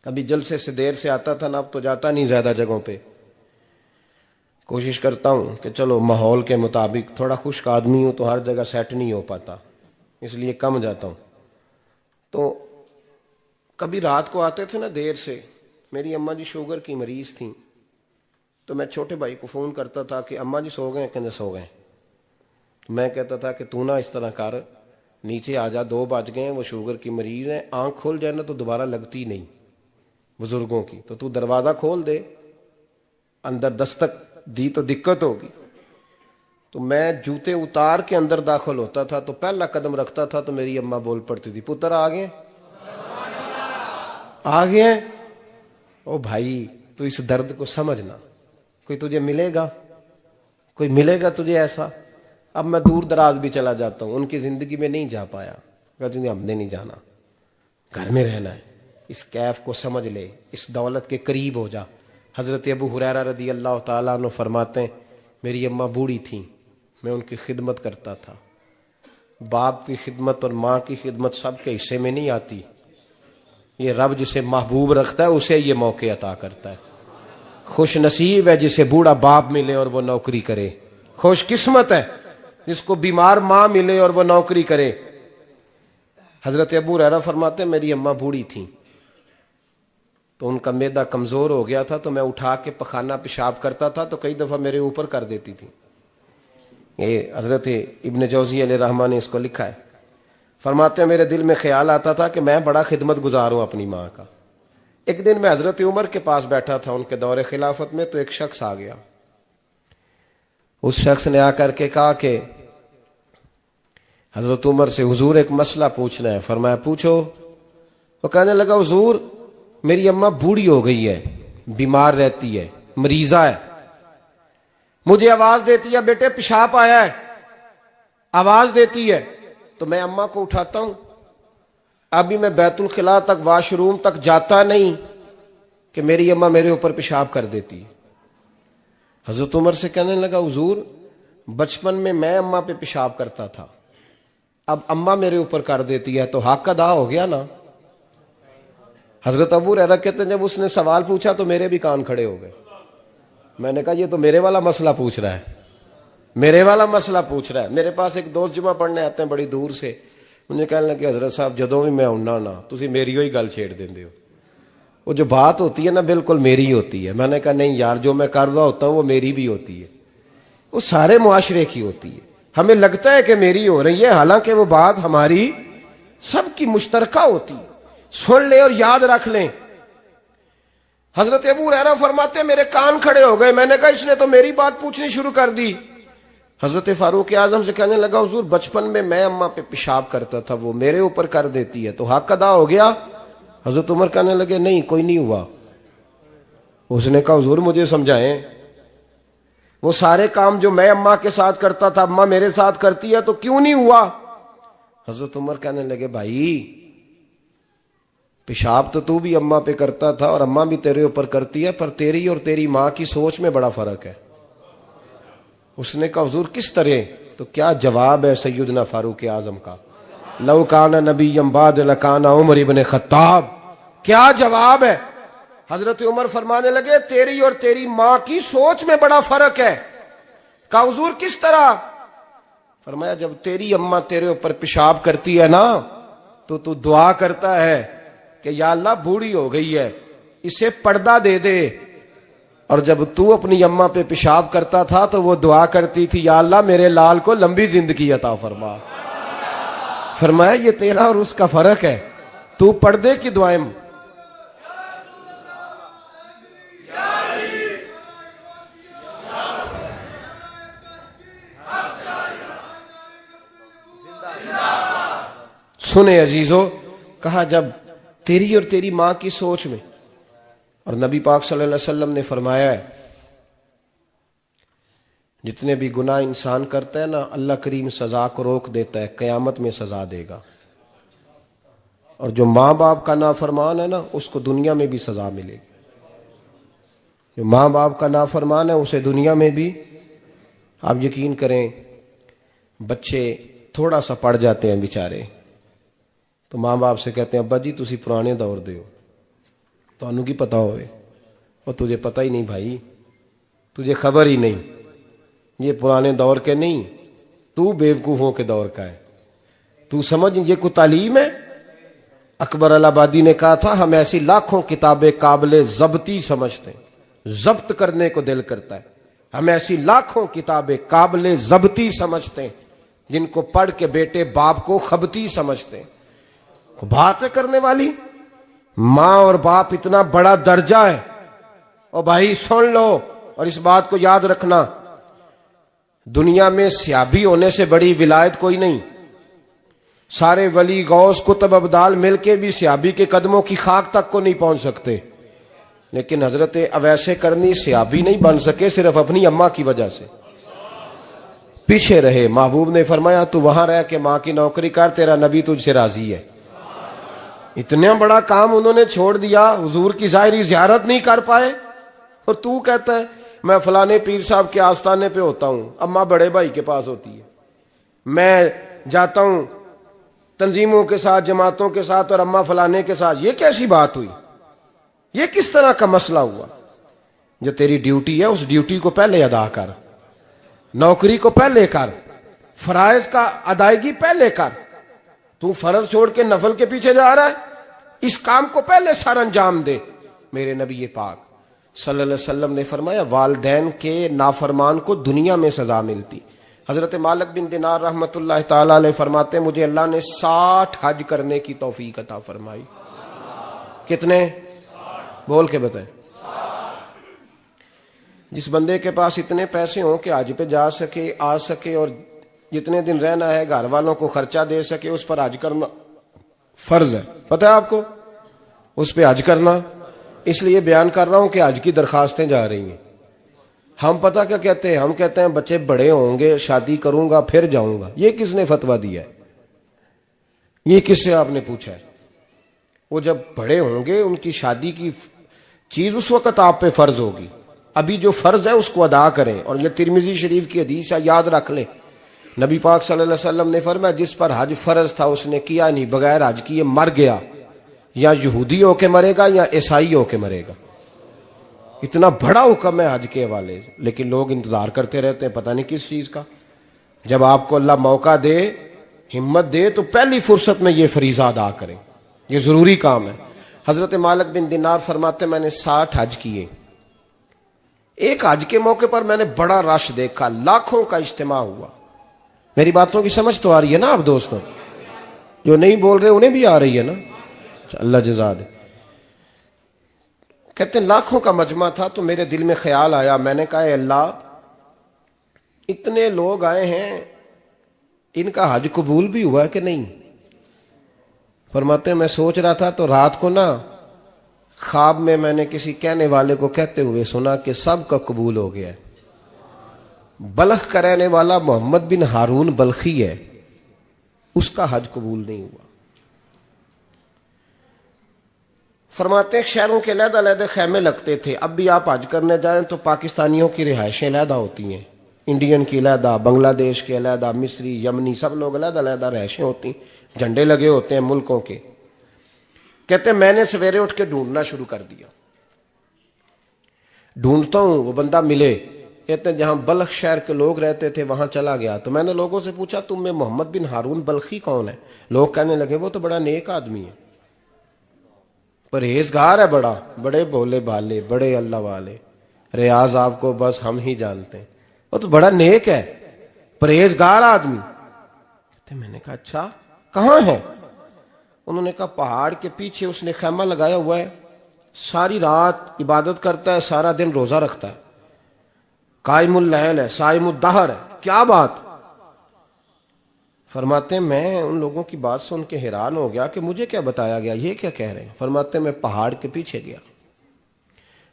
[SPEAKER 2] کبھی جلسے سے دیر سے آتا تھا نا, اب تو جاتا نہیں زیادہ جگہوں پہ, کوشش کرتا ہوں کہ چلو ماحول کے مطابق, تھوڑا خشک آدمی ہوں تو ہر جگہ سیٹ نہیں ہو پاتا, اس لیے کم جاتا ہوں. تو کبھی رات کو آتے تھے نا دیر سے, میری اماں جی شوگر کی مریض تھیں, تو میں چھوٹے بھائی کو فون کرتا تھا کہ اماں جی سو گئے, کہنے سو گئے. میں کہتا تھا کہ تو نہ اس طرح کر, نیچے آ جا, 2 بج گئے ہیں, وہ شوگر کی مریض ہیں, آنکھ کھول جائے نا تو دوبارہ لگتی نہیں بزرگوں کی, تو دروازہ کھول دے, اندر دستک دی تو دقت ہوگی. تو میں جوتے اتار کے اندر داخل ہوتا تھا, تو پہلا قدم رکھتا تھا تو میری اماں بول پڑتی تھی پتر آ گئے, آ گئے. او بھائی تو اس درد کو سمجھنا, کوئی تجھے ملے گا, کوئی ملے گا تجھے ایسا. اب میں دور دراز بھی چلا جاتا ہوں, ان کی زندگی میں نہیں جا پایا, کہتے ہیں ہم نے نہیں جانا, گھر میں رہنا ہے, اس کیف کو سمجھ لے, اس دولت کے قریب ہو جا. حضرت ابو ہریرہ رضی اللہ تعالیٰ عنہ فرماتے ہیں میری اماں بوڑھی تھیں, میں ان کی خدمت کرتا تھا. باپ کی خدمت اور ماں کی خدمت سب کے حصے میں نہیں آتی, یہ رب جسے محبوب رکھتا ہے اسے یہ موقع عطا کرتا ہے. خوش نصیب ہے جسے بوڑھا باپ ملے اور وہ نوکری کرے, خوش قسمت ہے جس کو بیمار ماں ملے اور وہ نوکری کرے. حضرت ابو ہریرہ فرماتے ہیں میری اماں بوڑھی تھیں, تو ان کا معدہ کمزور ہو گیا تھا, تو میں اٹھا کے پخانہ پیشاب کرتا تھا تو کئی دفعہ میرے اوپر کر دیتی تھی. یہ حضرت ابن جوزی علیہ رحمہ نے اس کو لکھا ہے. فرماتے ہیں میرے دل میں خیال آتا تھا کہ میں بڑا خدمت گزار ہوں اپنی ماں کا. ایک دن میں حضرت عمر کے پاس بیٹھا تھا ان کے دور خلافت میں, تو ایک شخص آ گیا. اس شخص نے آ کر کے کہا کہ حضرت عمر سے حضور ایک مسئلہ پوچھنا ہے. فرمایا پوچھو. وہ کہنے لگا حضور میری اماں بوڑھی ہو گئی ہے, بیمار رہتی ہے, مریضہ ہے, مجھے آواز دیتی ہے بیٹے پیشاب آیا ہے, آواز دیتی ہے, تو میں اماں کو اٹھاتا ہوں, ابھی میں بیت الخلاء تک واش روم تک جاتا نہیں کہ میری اماں میرے اوپر پیشاب کر دیتی ہے. حضرت عمر سے کہنے لگا حضور بچپن میں اماں پہ پیشاب کرتا تھا, اب اماں میرے اوپر کر دیتی ہے تو حق ادا ہو گیا نا. حضرت ابو ہریرہ کہتے ہیں جب اس نے سوال پوچھا تو میرے بھی کان کھڑے ہو گئے. میں نے کہا یہ تو میرے والا مسئلہ پوچھ رہا ہے, میرے والا مسئلہ پوچھ رہا ہے. میرے پاس ایک دوست جمعہ پڑھنے آتے ہیں بڑی دور سے, مجھے کہنے لگے حضرت صاحب جدوں بھی میں آنا نا تسی میری ہوئی گل چھیڑ دیندے ہو, وہ جو بات ہوتی ہے نا بالکل میری ہی ہوتی ہے. میں نے کہا نہیں یار جو میں کر رہا ہوتا ہوں وہ میری بھی ہوتی ہے, وہ سارے معاشرے کی ہوتی ہے. ہمیں لگتا ہے کہ میری ہو رہی ہے, حالانکہ وہ بات ہماری سب کی مشترکہ ہوتی ہے. سن لیں اور یاد رکھ لیں. حضرت ابو ہریرہ فرماتے ہیں میرے کان کھڑے ہو گئے. میں نے کہا اس نے تو میری بات پوچھنی شروع کر دی. حضرت فاروق اعظم سے کہنے لگا حضور بچپن میں اماں پہ پیشاب کرتا تھا, وہ میرے اوپر کر دیتی ہے تو حق ادا ہو گیا. حضرت عمر کہنے لگے نہیں کوئی نہیں ہوا. اس نے کہا حضور مجھے سمجھائیں, وہ سارے کام جو میں اماں کے ساتھ کرتا تھا اماں میرے ساتھ کرتی ہے تو کیوں نہیں ہوا. حضرت عمر کہنے لگے بھائی پیشاب تو بھی اماں پہ کرتا تھا اور اماں بھی تیرے اوپر کرتی ہے, پر تیری اور تیری ماں کی سوچ میں بڑا فرق ہے. اس نے کہا حضور کس طرح؟ تو کیا جواب ہے سیدنا فاروق اعظم کا, لو کان نبی بعد لکان عمر ابن خطاب. کیا جواب ہے؟ حضرت عمر فرمانے لگے تیری اور تیری ماں کی سوچ میں بڑا فرق ہے. کہا حضور کس طرح؟ فرمایا جب تیری اماں تیرے اوپر پیشاب کرتی ہے نا تو دعا کرتا ہے کہ یا اللہ بوڑھی ہو گئی ہے اسے پردہ دے دے, اور جب تو اپنی اماں پہ پیشاب کرتا تھا تو وہ دعا کرتی تھی یا اللہ میرے لال کو لمبی زندگی عطا فرما. فرمایا یہ تیرا اور اس کا فرق ہے, تو پردے کی دعائیں. سنے عزیزو, کہا جب تیری اور تیری ماں کی سوچ میں, اور نبی پاک صلی اللہ علیہ وسلم نے فرمایا ہے جتنے بھی گناہ انسان کرتا ہے نا اللہ کریم سزا کو روک دیتا ہے, قیامت میں سزا دے گا. اور جو ماں باپ کا نافرمان ہے نا اس کو دنیا میں بھی سزا ملے گی. جو ماں باپ کا نافرمان ہے اسے دنیا میں بھی. آپ یقین کریں بچے تھوڑا سا پڑ جاتے ہیں بیچارے تو ماں باپ سے کہتے ہیں ابا جی تسی پرانے دور دے ہو تانوں کی پتا ہوئے اور تجھے پتہ ہی نہیں بھائی تجھے خبر ہی نہیں یہ پرانے دور کے نہیں تو بیوقوفوں کے دور کا ہے تو سمجھ یہ کوئی تعلیم ہے. اکبر الہآبادی نے کہا تھا ہم ایسی لاکھوں کتابیں قابل ضبطی سمجھتے ہیں ضبط کرنے کو دل کرتا ہے. ہم ایسی لاکھوں کتابیں قابل ضبطی سمجھتے ہیں جن کو پڑھ کے بیٹے باپ کو خبتی سمجھتے ہیں. بات ہے کرنے والی. ماں اور باپ اتنا بڑا درجہ ہے. اور بھائی سن لو اور اس بات کو یاد رکھنا دنیا میں سیابی ہونے سے بڑی ولایت کوئی نہیں. سارے ولی غوث کتب ابدال مل کے بھی سیابی کے قدموں کی خاک تک کو نہیں پہنچ سکتے. لیکن حضرت اویس کرنی سیابی نہیں بن سکے صرف اپنی اماں کی وجہ سے پیچھے رہے. محبوب نے فرمایا تو وہاں رہ کے ماں کی نوکری کر تیرا نبی تجھ سے راضی ہے. اتنا بڑا کام انہوں نے چھوڑ دیا حضور کی ظاہری زیارت نہیں کر پائے اور تو کہتا ہے میں فلانے پیر صاحب کے آستانے پہ ہوتا ہوں اماں بڑے بھائی کے پاس ہوتی ہے میں جاتا ہوں تنظیموں کے ساتھ جماعتوں کے ساتھ اور اماں فلانے کے ساتھ. یہ کیسی بات ہوئی یہ کس طرح کا مسئلہ ہوا. جو تیری ڈیوٹی ہے اس ڈیوٹی کو پہلے ادا کر نوکری کو پہلے کر فرائض کا ادائیگی پہلے کر. تو فرض چھوڑ کے نفل کے پیچھے جا رہا ہے اس کام کو پہلے سر انجام دے. میرے نبی پاک صلی اللہ علیہ وسلم نے فرمایا والدین کے نافرمان کو دنیا میں سزا ملتی. حضرت مالک بن دینار رحمت اللہ تعالی علیہ فرماتے ہیں مجھے اللہ نے 60 حج کرنے کی توفیق عطا فرمائی. کتنے بول کے بتائیں. جس بندے کے پاس اتنے پیسے ہوں کہ حج پہ جا سکے آ سکے اور جتنے دن رہنا ہے گھر والوں کو خرچہ دے سکے اس پر حج کرنا فرض ہے. پتہ ہے آپ کو اس پہ حج کرنا. اس لیے بیان کر رہا ہوں کہ حج کی درخواستیں جا رہی ہیں. ہم پتہ کیا کہتے ہیں ہم کہتے ہیں بچے بڑے ہوں گے شادی کروں گا پھر جاؤں گا. یہ کس نے فتویٰ دیا ہے یہ کس سے آپ نے پوچھا ہے. وہ جب بڑے ہوں گے ان کی شادی کی چیز اس وقت آپ پہ فرض ہوگی. ابھی جو فرض ہے اس کو ادا کریں. اور یہ ترمذی شریف کی حدیث ہے یاد رکھ لیں. نبی پاک صلی اللہ علیہ وسلم نے فرمایا جس پر حج فرض تھا اس نے کیا نہیں بغیر حج کیے مر گیا یا یہودی ہو کے مرے گا یا عیسائی ہو کے مرے گا. اتنا بڑا حکم ہے حج کے حوالے سے لیکن لوگ انتظار کرتے رہتے ہیں پتہ نہیں کس چیز کا. جب آپ کو اللہ موقع دے ہمت دے تو پہلی فرصت میں یہ فریضہ ادا کریں. یہ ضروری کام ہے. حضرت مالک بن دینار فرماتے میں نے 60 حج کیے. ایک حج کے موقع پر میں نے بڑا رش دیکھا لاکھوں کا اجتماع ہوا. میری باتوں کی سمجھ تو آ رہی ہے نا آپ دوستوں جو نہیں بول رہے انہیں بھی آ رہی ہے نا. اللہ جزا دے. کہتے ہیں لاکھوں کا مجمع تھا تو میرے دل میں خیال آیا میں نے کہا اے اللہ اتنے لوگ آئے ہیں ان کا حج قبول بھی ہوا ہے کہ نہیں. فرماتے ہیں میں سوچ رہا تھا تو رات کو نا خواب میں نے کسی کہنے والے کو کہتے ہوئے سنا کہ سب کا قبول ہو گیا ہے. بلخ کا رہنے والا محمد بن ہارون بلخی ہے اس کا حج قبول نہیں ہوا. فرماتے ہیں شہروں کے علیحدہ علیحدہ خیمے لگتے تھے. اب بھی آپ حج کرنے جائیں تو پاکستانیوں کی رہائشیں علیحدہ ہوتی ہیں انڈین کی علیحدہ بنگلہ دیش کے علیحدہ مصری یمنی سب لوگ علیحدہ علیحدہ رہائشیں ہوتی ہیں جھنڈے لگے ہوتے ہیں ملکوں کے. کہتے ہیں میں نے سویرے اٹھ کے ڈھونڈنا شروع کر دیا. ڈھونڈتا ہوں وہ بندہ ملے. کہتے ہیں جہاں بلخ شہر کے لوگ رہتے تھے وہاں چلا گیا تو میں نے لوگوں سے پوچھا تم میں محمد بن ہارون بلخی کون ہے. لوگ کہنے لگے وہ تو بڑا نیک آدمی ہے پرہیزگار ہے بڑے بولے بالے بڑے اللہ والے ریاض آپ کو بس ہم ہی جانتے ہیں. وہ تو بڑا نیک ہے پرہیزگار آدمی. میں نے کہا اچھا کہاں ہے. انہوں نے کہا پہاڑ کے پیچھے اس نے خیمہ لگایا ہوا ہے ساری رات عبادت کرتا ہے سارا دن روزہ رکھتا ہے قائم اللیل ہے صائم الدہر ہے. کیا بات. فرماتے ہیں میں ان لوگوں کی بات سن کے حیران ہو گیا کہ مجھے کیا بتایا گیا یہ کیا کہہ رہے ہیں. فرماتے ہیں میں پہاڑ کے پیچھے گیا.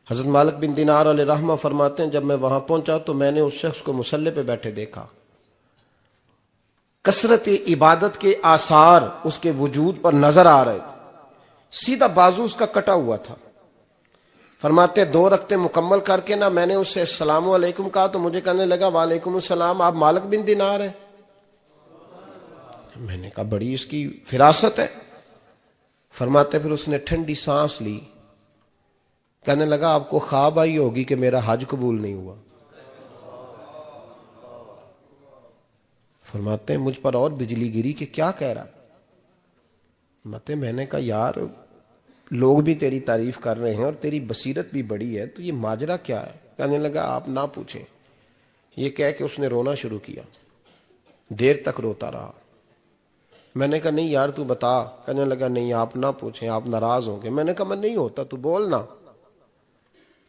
[SPEAKER 2] حضرت مالک بن دینار علیہ رحمہ فرماتے ہیں جب میں وہاں پہنچا تو میں نے اس شخص کو مصلی پہ بیٹھے دیکھا. کثرت عبادت کے آثار اس کے وجود پر نظر آ رہے تھے. سیدھا بازو اس کا کٹا ہوا تھا. فرماتے 2 رکعتیں مکمل کر کے نا میں نے اسے السلام علیکم کہا تو مجھے کہنے لگا وعلیکم السلام، آپ مالک بن دینار ہیں؟ میں نے کہا بڑی اس کی فراست ہے. فرماتے پھر اس نے ٹھنڈی سانس لی، کہنے لگا آپ کو خواب آئی ہوگی کہ میرا حج قبول نہیں ہوا. فرماتے ہیں مجھ پر اور بجلی گری کہ کیا کہہ رہا. فرماتے میں نے کہا یار لوگ بھی تیری تعریف کر رہے ہیں اور تیری بصیرت بھی بڑی ہے، تو یہ ماجرا کیا ہے؟ کہنے لگا آپ نہ پوچھیں. یہ کہہ کے اس نے رونا شروع کیا، دیر تک روتا رہا. میں نے کہا نہیں یار تو بتا. کہنے لگا نہیں آپ نہ پوچھیں، آپ ناراض ہوں گے. میں نے کہا میں نہیں ہوتا، تو بولنا.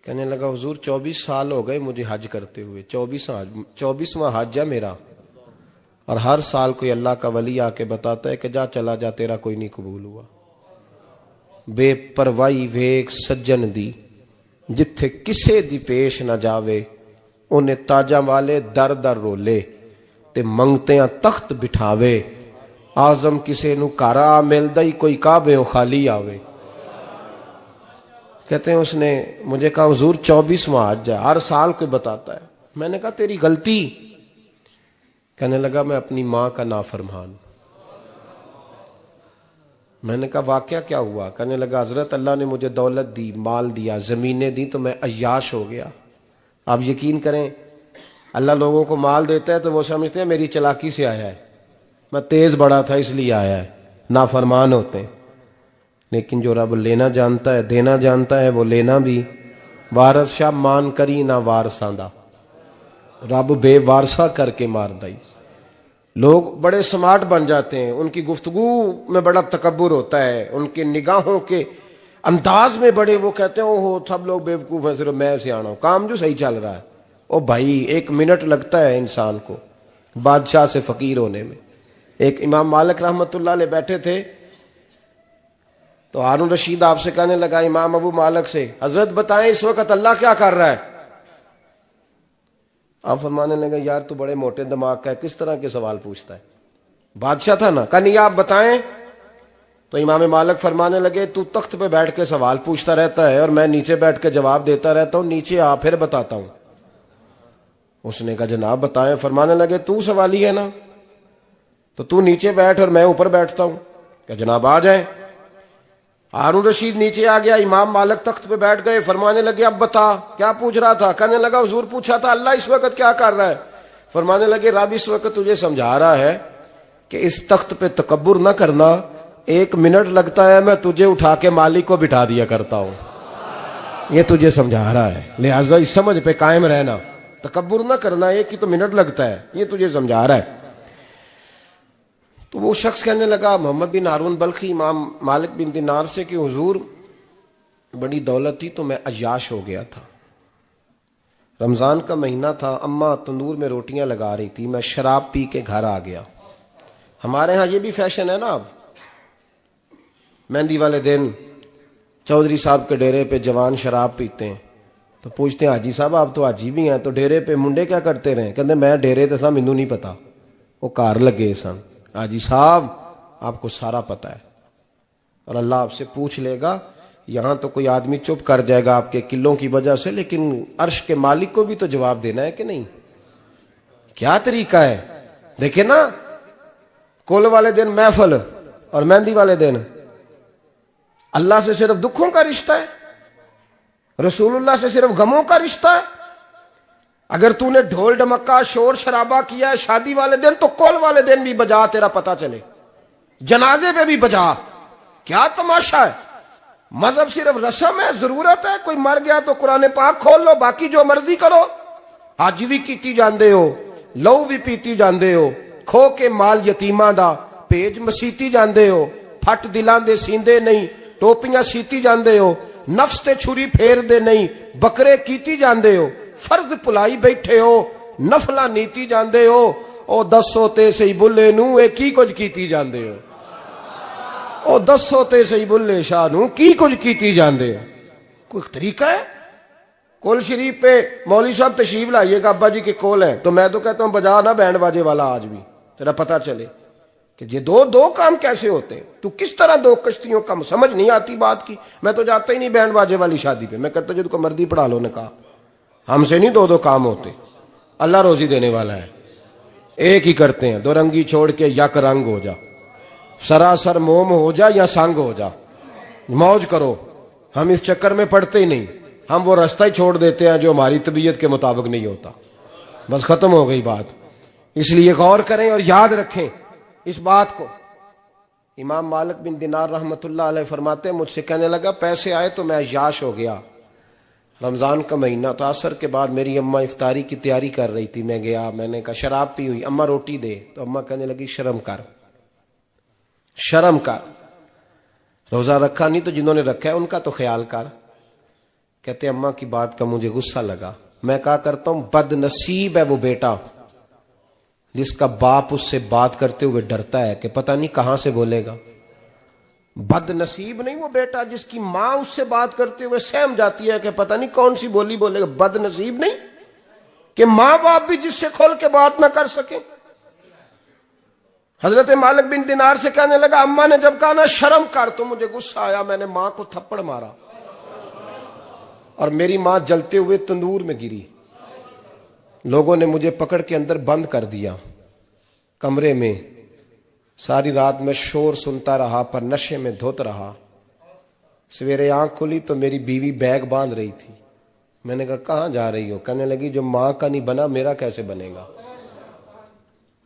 [SPEAKER 2] کہنے لگا حضور 24 سال ہو گئے مجھے حج کرتے ہوئے، 24واں حج ہے میرا، اور ہر سال کوئی اللہ کا ولی آ کے بتاتا ہے کہ جا چلا جا تیرا کوئی نہیں قبول ہوا. بے پروائی ویک سجن دی جتھے کسے دی پیش نہ جاوے، انہیں تاجاں والے در در رولے تے منگتیاں تخت بٹھاوے. آزم کسے نو کارا ملدا ہی کوئی کعبے خالی آوے. کہتے ہیں اس نے مجھے کہا حضور 24واں حج ہے، ہر سال کوئی بتاتا ہے. میں نے کہا تیری غلطی. کہنے لگا میں اپنی ماں کا نافرمان. میں نے کہا واقعہ کیا ہوا؟ کہنے لگا حضرت اللہ نے مجھے دولت دی، مال دیا، زمینیں دی تو میں عیاش ہو گیا. آپ یقین کریں اللہ لوگوں کو مال دیتا ہے تو وہ سمجھتے ہیں میری چلاکی سے آیا ہے، میں تیز بڑا تھا اس لیے آیا ہے. نافرمان ہوتے ہیں. لیکن جو رب لینا جانتا ہے دینا جانتا ہے وہ لینا بھی. وارث شاہ مان کری نہ وارثاں دا، رب بے وارثہ کر کے مار دائی. لوگ بڑے سمارٹ بن جاتے ہیں، ان کی گفتگو میں بڑا تکبر ہوتا ہے، ان کے نگاہوں کے انداز میں بڑے وہ کہتے ہیں اوہ سب لوگ بیوقوف ہیں صرف میں سیاںا ہوں، کام جو صحیح چل رہا ہے. او بھائی 1 منٹ لگتا ہے انسان کو بادشاہ سے فقیر ہونے میں. ایک امام مالک رحمت اللہ علیہ بیٹھے تھے تو ہارون رشید آپ سے کہنے لگا امام ابو مالک سے حضرت بتائیں اس وقت اللہ کیا کر رہا ہے؟ آپ فرمانے لگے یار تو بڑے موٹے دماغ کا ہے، کس طرح کے سوال پوچھتا ہے؟ بادشاہ تھا نا. کہا نہیں آپ بتائیں. تو امام مالک فرمانے لگے تو تخت پہ بیٹھ کے سوال پوچھتا رہتا ہے اور میں نیچے بیٹھ کے جواب دیتا رہتا ہوں، نیچے آ پھر بتاتا ہوں. اس نے کہا جناب بتائیں. فرمانے لگے تو سوالی ہے نا، تو تو نیچے بیٹھ اور میں اوپر بیٹھتا ہوں. کہ جناب آ جائیں. ہارون رشید نیچے آ گیا، امام مالک تخت پہ بیٹھ گئے. فرمانے لگے اب بتا کیا پوچھ رہا تھا؟ کہنے لگا حضور پوچھا تھا اللہ اس وقت کیا کر رہا ہے. فرمانے لگے رب اس وقت تجھے سمجھا رہا ہے کہ اس تخت پہ تکبر نہ کرنا، 1 منٹ لگتا ہے میں تجھے اٹھا کے مالک کو بٹھا دیا کرتا ہوں. یہ تجھے سمجھا رہا ہے، لہٰذا اس سمجھ پہ قائم رہنا، تکبر نہ کرنا، 1 ہی تو منٹ لگتا ہے، یہ تجھے سمجھا رہا ہے. تو وہ شخص کہنے لگا محمد بن ہارون بلخی امام مالک بن دینار سے کہ حضور بڑی دولت تھی تو میں عیاش ہو گیا تھا. رمضان کا مہینہ تھا، اماں تندور میں روٹیاں لگا رہی تھی، میں شراب پی کے گھر آ گیا. ہمارے ہاں یہ بھی فیشن ہے نا، اب مہندی والے دن چودھری صاحب کے ڈیرے پہ جوان شراب پیتے ہیں تو پوچھتے ہیں حاجی صاحب آپ تو حاجی بھی ہیں تو ڈیرے پہ منڈے کیا کرتے رہے؟ کہتے میں ڈیرے تے تھا مینوں نہیں پتا، وہ کار لگے سن. حاجی صاحب آپ کو سارا پتا ہے اور اللہ آپ سے پوچھ لے گا. یہاں تو کوئی آدمی چپ کر جائے گا آپ کے قلوں کی وجہ سے، لیکن عرش کے مالک کو بھی تو جواب دینا ہے کہ نہیں؟ کیا طریقہ ہے؟ دیکھیں نا، کول والے دن محفل اور مہندی والے دن اللہ سے صرف دکھوں کا رشتہ ہے، رسول اللہ سے صرف غموں کا رشتہ ہے. اگر تو نے ڈھول ڈمکا شور شرابہ کیا ہے شادی والے دن تو کول والے دن بھی بجا، تیرا پتہ چلے، جنازے پہ بھی بجا. کیا تماشا ہے؟ مذہب صرف رسم ہے، ضرورت ہے. کوئی مر گیا تو قرآن پاک کھول لو، باقی جو مرضی کرو. حج بھی کیتی جاندے ہو، لو بھی پیتی جاندے ہو، کھو کے مال یتیماں دا پیج مسیتی جاندے ہو، پھٹ دلاں دے سیندے نہیں، ٹوپیاں سیتی جاندے ہو، نفس تے چھری پھیر دے نہیں، بکرے کیتی جاندے ہو، فرض پلائی بیٹھے ہو، نفلا نیتی جاندے ہو. او دسو تے سی بلے نو اے کی کچھ کیتی جاندے ہو، او دسو تے سی بلے شاہ نو کی کچھ کیتی جاندے ہو. کوئی طریقہ ہے؟ کول شریف پہ مولوی صاحب تشریف لائیے گا ابا جی کے کول ہیں تو میں تو کہتا ہوں بجا نہ بینڈ باجے والا آج بھی، تیرا پتہ چلے. کہ یہ دو کام کیسے ہوتے ہیں؟ تو کس طرح دو کشتیوں کا سمجھ نہیں آتی بات کی. میں تو جاتا ہی نہیں بینڈ باجے والی شادی پہ. میں کہتا جب کو مردی پڑھا لو. نے کہا ہم سے نہیں دو کام ہوتے. اللہ روزی دینے والا ہے, ایک ہی کرتے ہیں. دو رنگی چھوڑ کے یک رنگ ہو جا, سراسر موم ہو جا یا سنگ ہو جا, موج کرو. ہم اس چکر میں پڑتے ہی نہیں. ہم وہ راستہ ہی چھوڑ دیتے ہیں جو ہماری طبیعت کے مطابق نہیں ہوتا. بس ختم ہو گئی بات. اس لیے غور کریں اور یاد رکھیں اس بات کو. امام مالک بن دینار رحمت اللہ علیہ فرماتے ہیں مجھ سے کہنے لگا پیسے آئے تو میں عیاش ہو گیا. رمضان کا مہینہ تھا. عصر کے بعد میری اماں افطاری کی تیاری کر رہی تھی. میں گیا, میں نے کہا شراب پی ہوئی, اماں روٹی دے. تو اماں کہنے لگی شرم کر, شرم کر, روزہ رکھا نہیں تو جنہوں نے رکھا ہے ان کا تو خیال کر. کہتے اماں کی بات کا مجھے غصہ لگا. میں کہا کرتا ہوں بد نصیب ہے وہ بیٹا جس کا باپ اس سے بات کرتے ہوئے ڈرتا ہے کہ پتہ نہیں کہاں سے بولے گا. بد نصیب نہیں وہ بیٹا جس کی ماں اس سے بات کرتے ہوئے سہم جاتی ہے کہ پتہ نہیں کون سی بولی بولے گا. بد نصیب نہیں کہ ماں باپ بھی جس سے کھول کے بات نہ کر سکیں. حضرت مالک بن دینار سے کہنے لگا اماں نے جب کہا نا شرم کر تو مجھے غصہ آیا. میں نے ماں کو تھپڑ مارا اور میری ماں جلتے ہوئے تندور میں گری. لوگوں نے مجھے پکڑ کے اندر بند کر دیا کمرے میں. ساری رات میں شور سنتا رہا پر نشے میں دھوت رہا. سویرے آنکھ کھلی تو میری بیوی بیگ باندھ رہی تھی. میں نے کہا کہاں جا رہی ہو؟ کہنے لگی جو ماں کا نہیں بنا میرا کیسے بنے گا.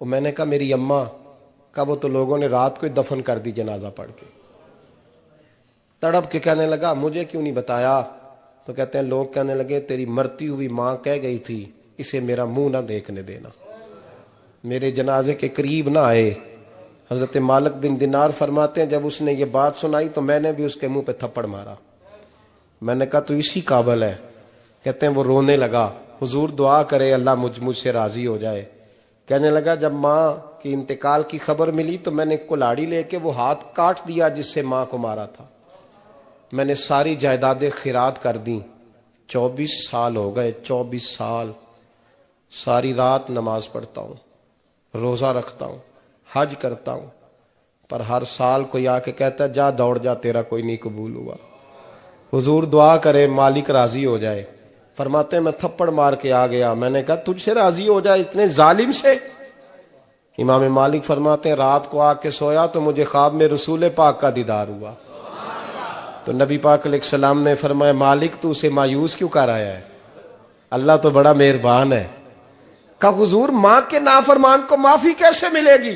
[SPEAKER 2] وہ میں نے کہا میری اماں کا وہ تو لوگوں نے رات کو دفن کر دی جنازہ پڑھ کے. تڑپ کے کہنے لگا مجھے کیوں نہیں بتایا؟ تو کہتے ہیں لوگ کہنے لگے تیری مرتی ہوئی ماں کہہ گئی تھی اسے میرا منہ نہ دیکھنے دینا, میرے جنازے کے قریب نہ آئے. حضرت مالک بن دینار فرماتے ہیں جب اس نے یہ بات سنائی تو میں نے بھی اس کے منہ پہ تھپڑ مارا. میں نے کہا تو اسی قابل ہے. کہتے ہیں وہ رونے لگا, حضور دعا کرے اللہ مجھ سے راضی ہو جائے. کہنے لگا جب ماں کی انتقال کی خبر ملی تو میں نے کلاڑی لے کے وہ ہاتھ کاٹ دیا جس سے ماں کو مارا تھا. میں نے ساری جائیدادیں خیرات کر دیں. 24 سال ہو گئے, 24 سال. ساری رات نماز پڑھتا ہوں, روزہ رکھتا ہوں, حج کرتا ہوں, پر ہر سال کوئی آ کے کہتا ہے جا دوڑ جا تیرا کوئی نہیں قبول ہوا. حضور دعا کرے مالک راضی ہو جائے. فرماتے ہیں میں تھپڑ مار کے آ گیا. میں نے کہا تجھ سے راضی ہو جائے اتنے ظالم سے؟ امام مالک فرماتے ہیں رات کو آ کے سویا تو مجھے خواب میں رسول پاک کا دیدار ہوا. تو نبی پاک علیہ السلام نے فرمایا مالک تو اسے مایوس کیوں کر آیا ہے, اللہ تو بڑا مہربان ہے. کہا حضور ماں کے نافرمان کو معافی کیسے ملے گی؟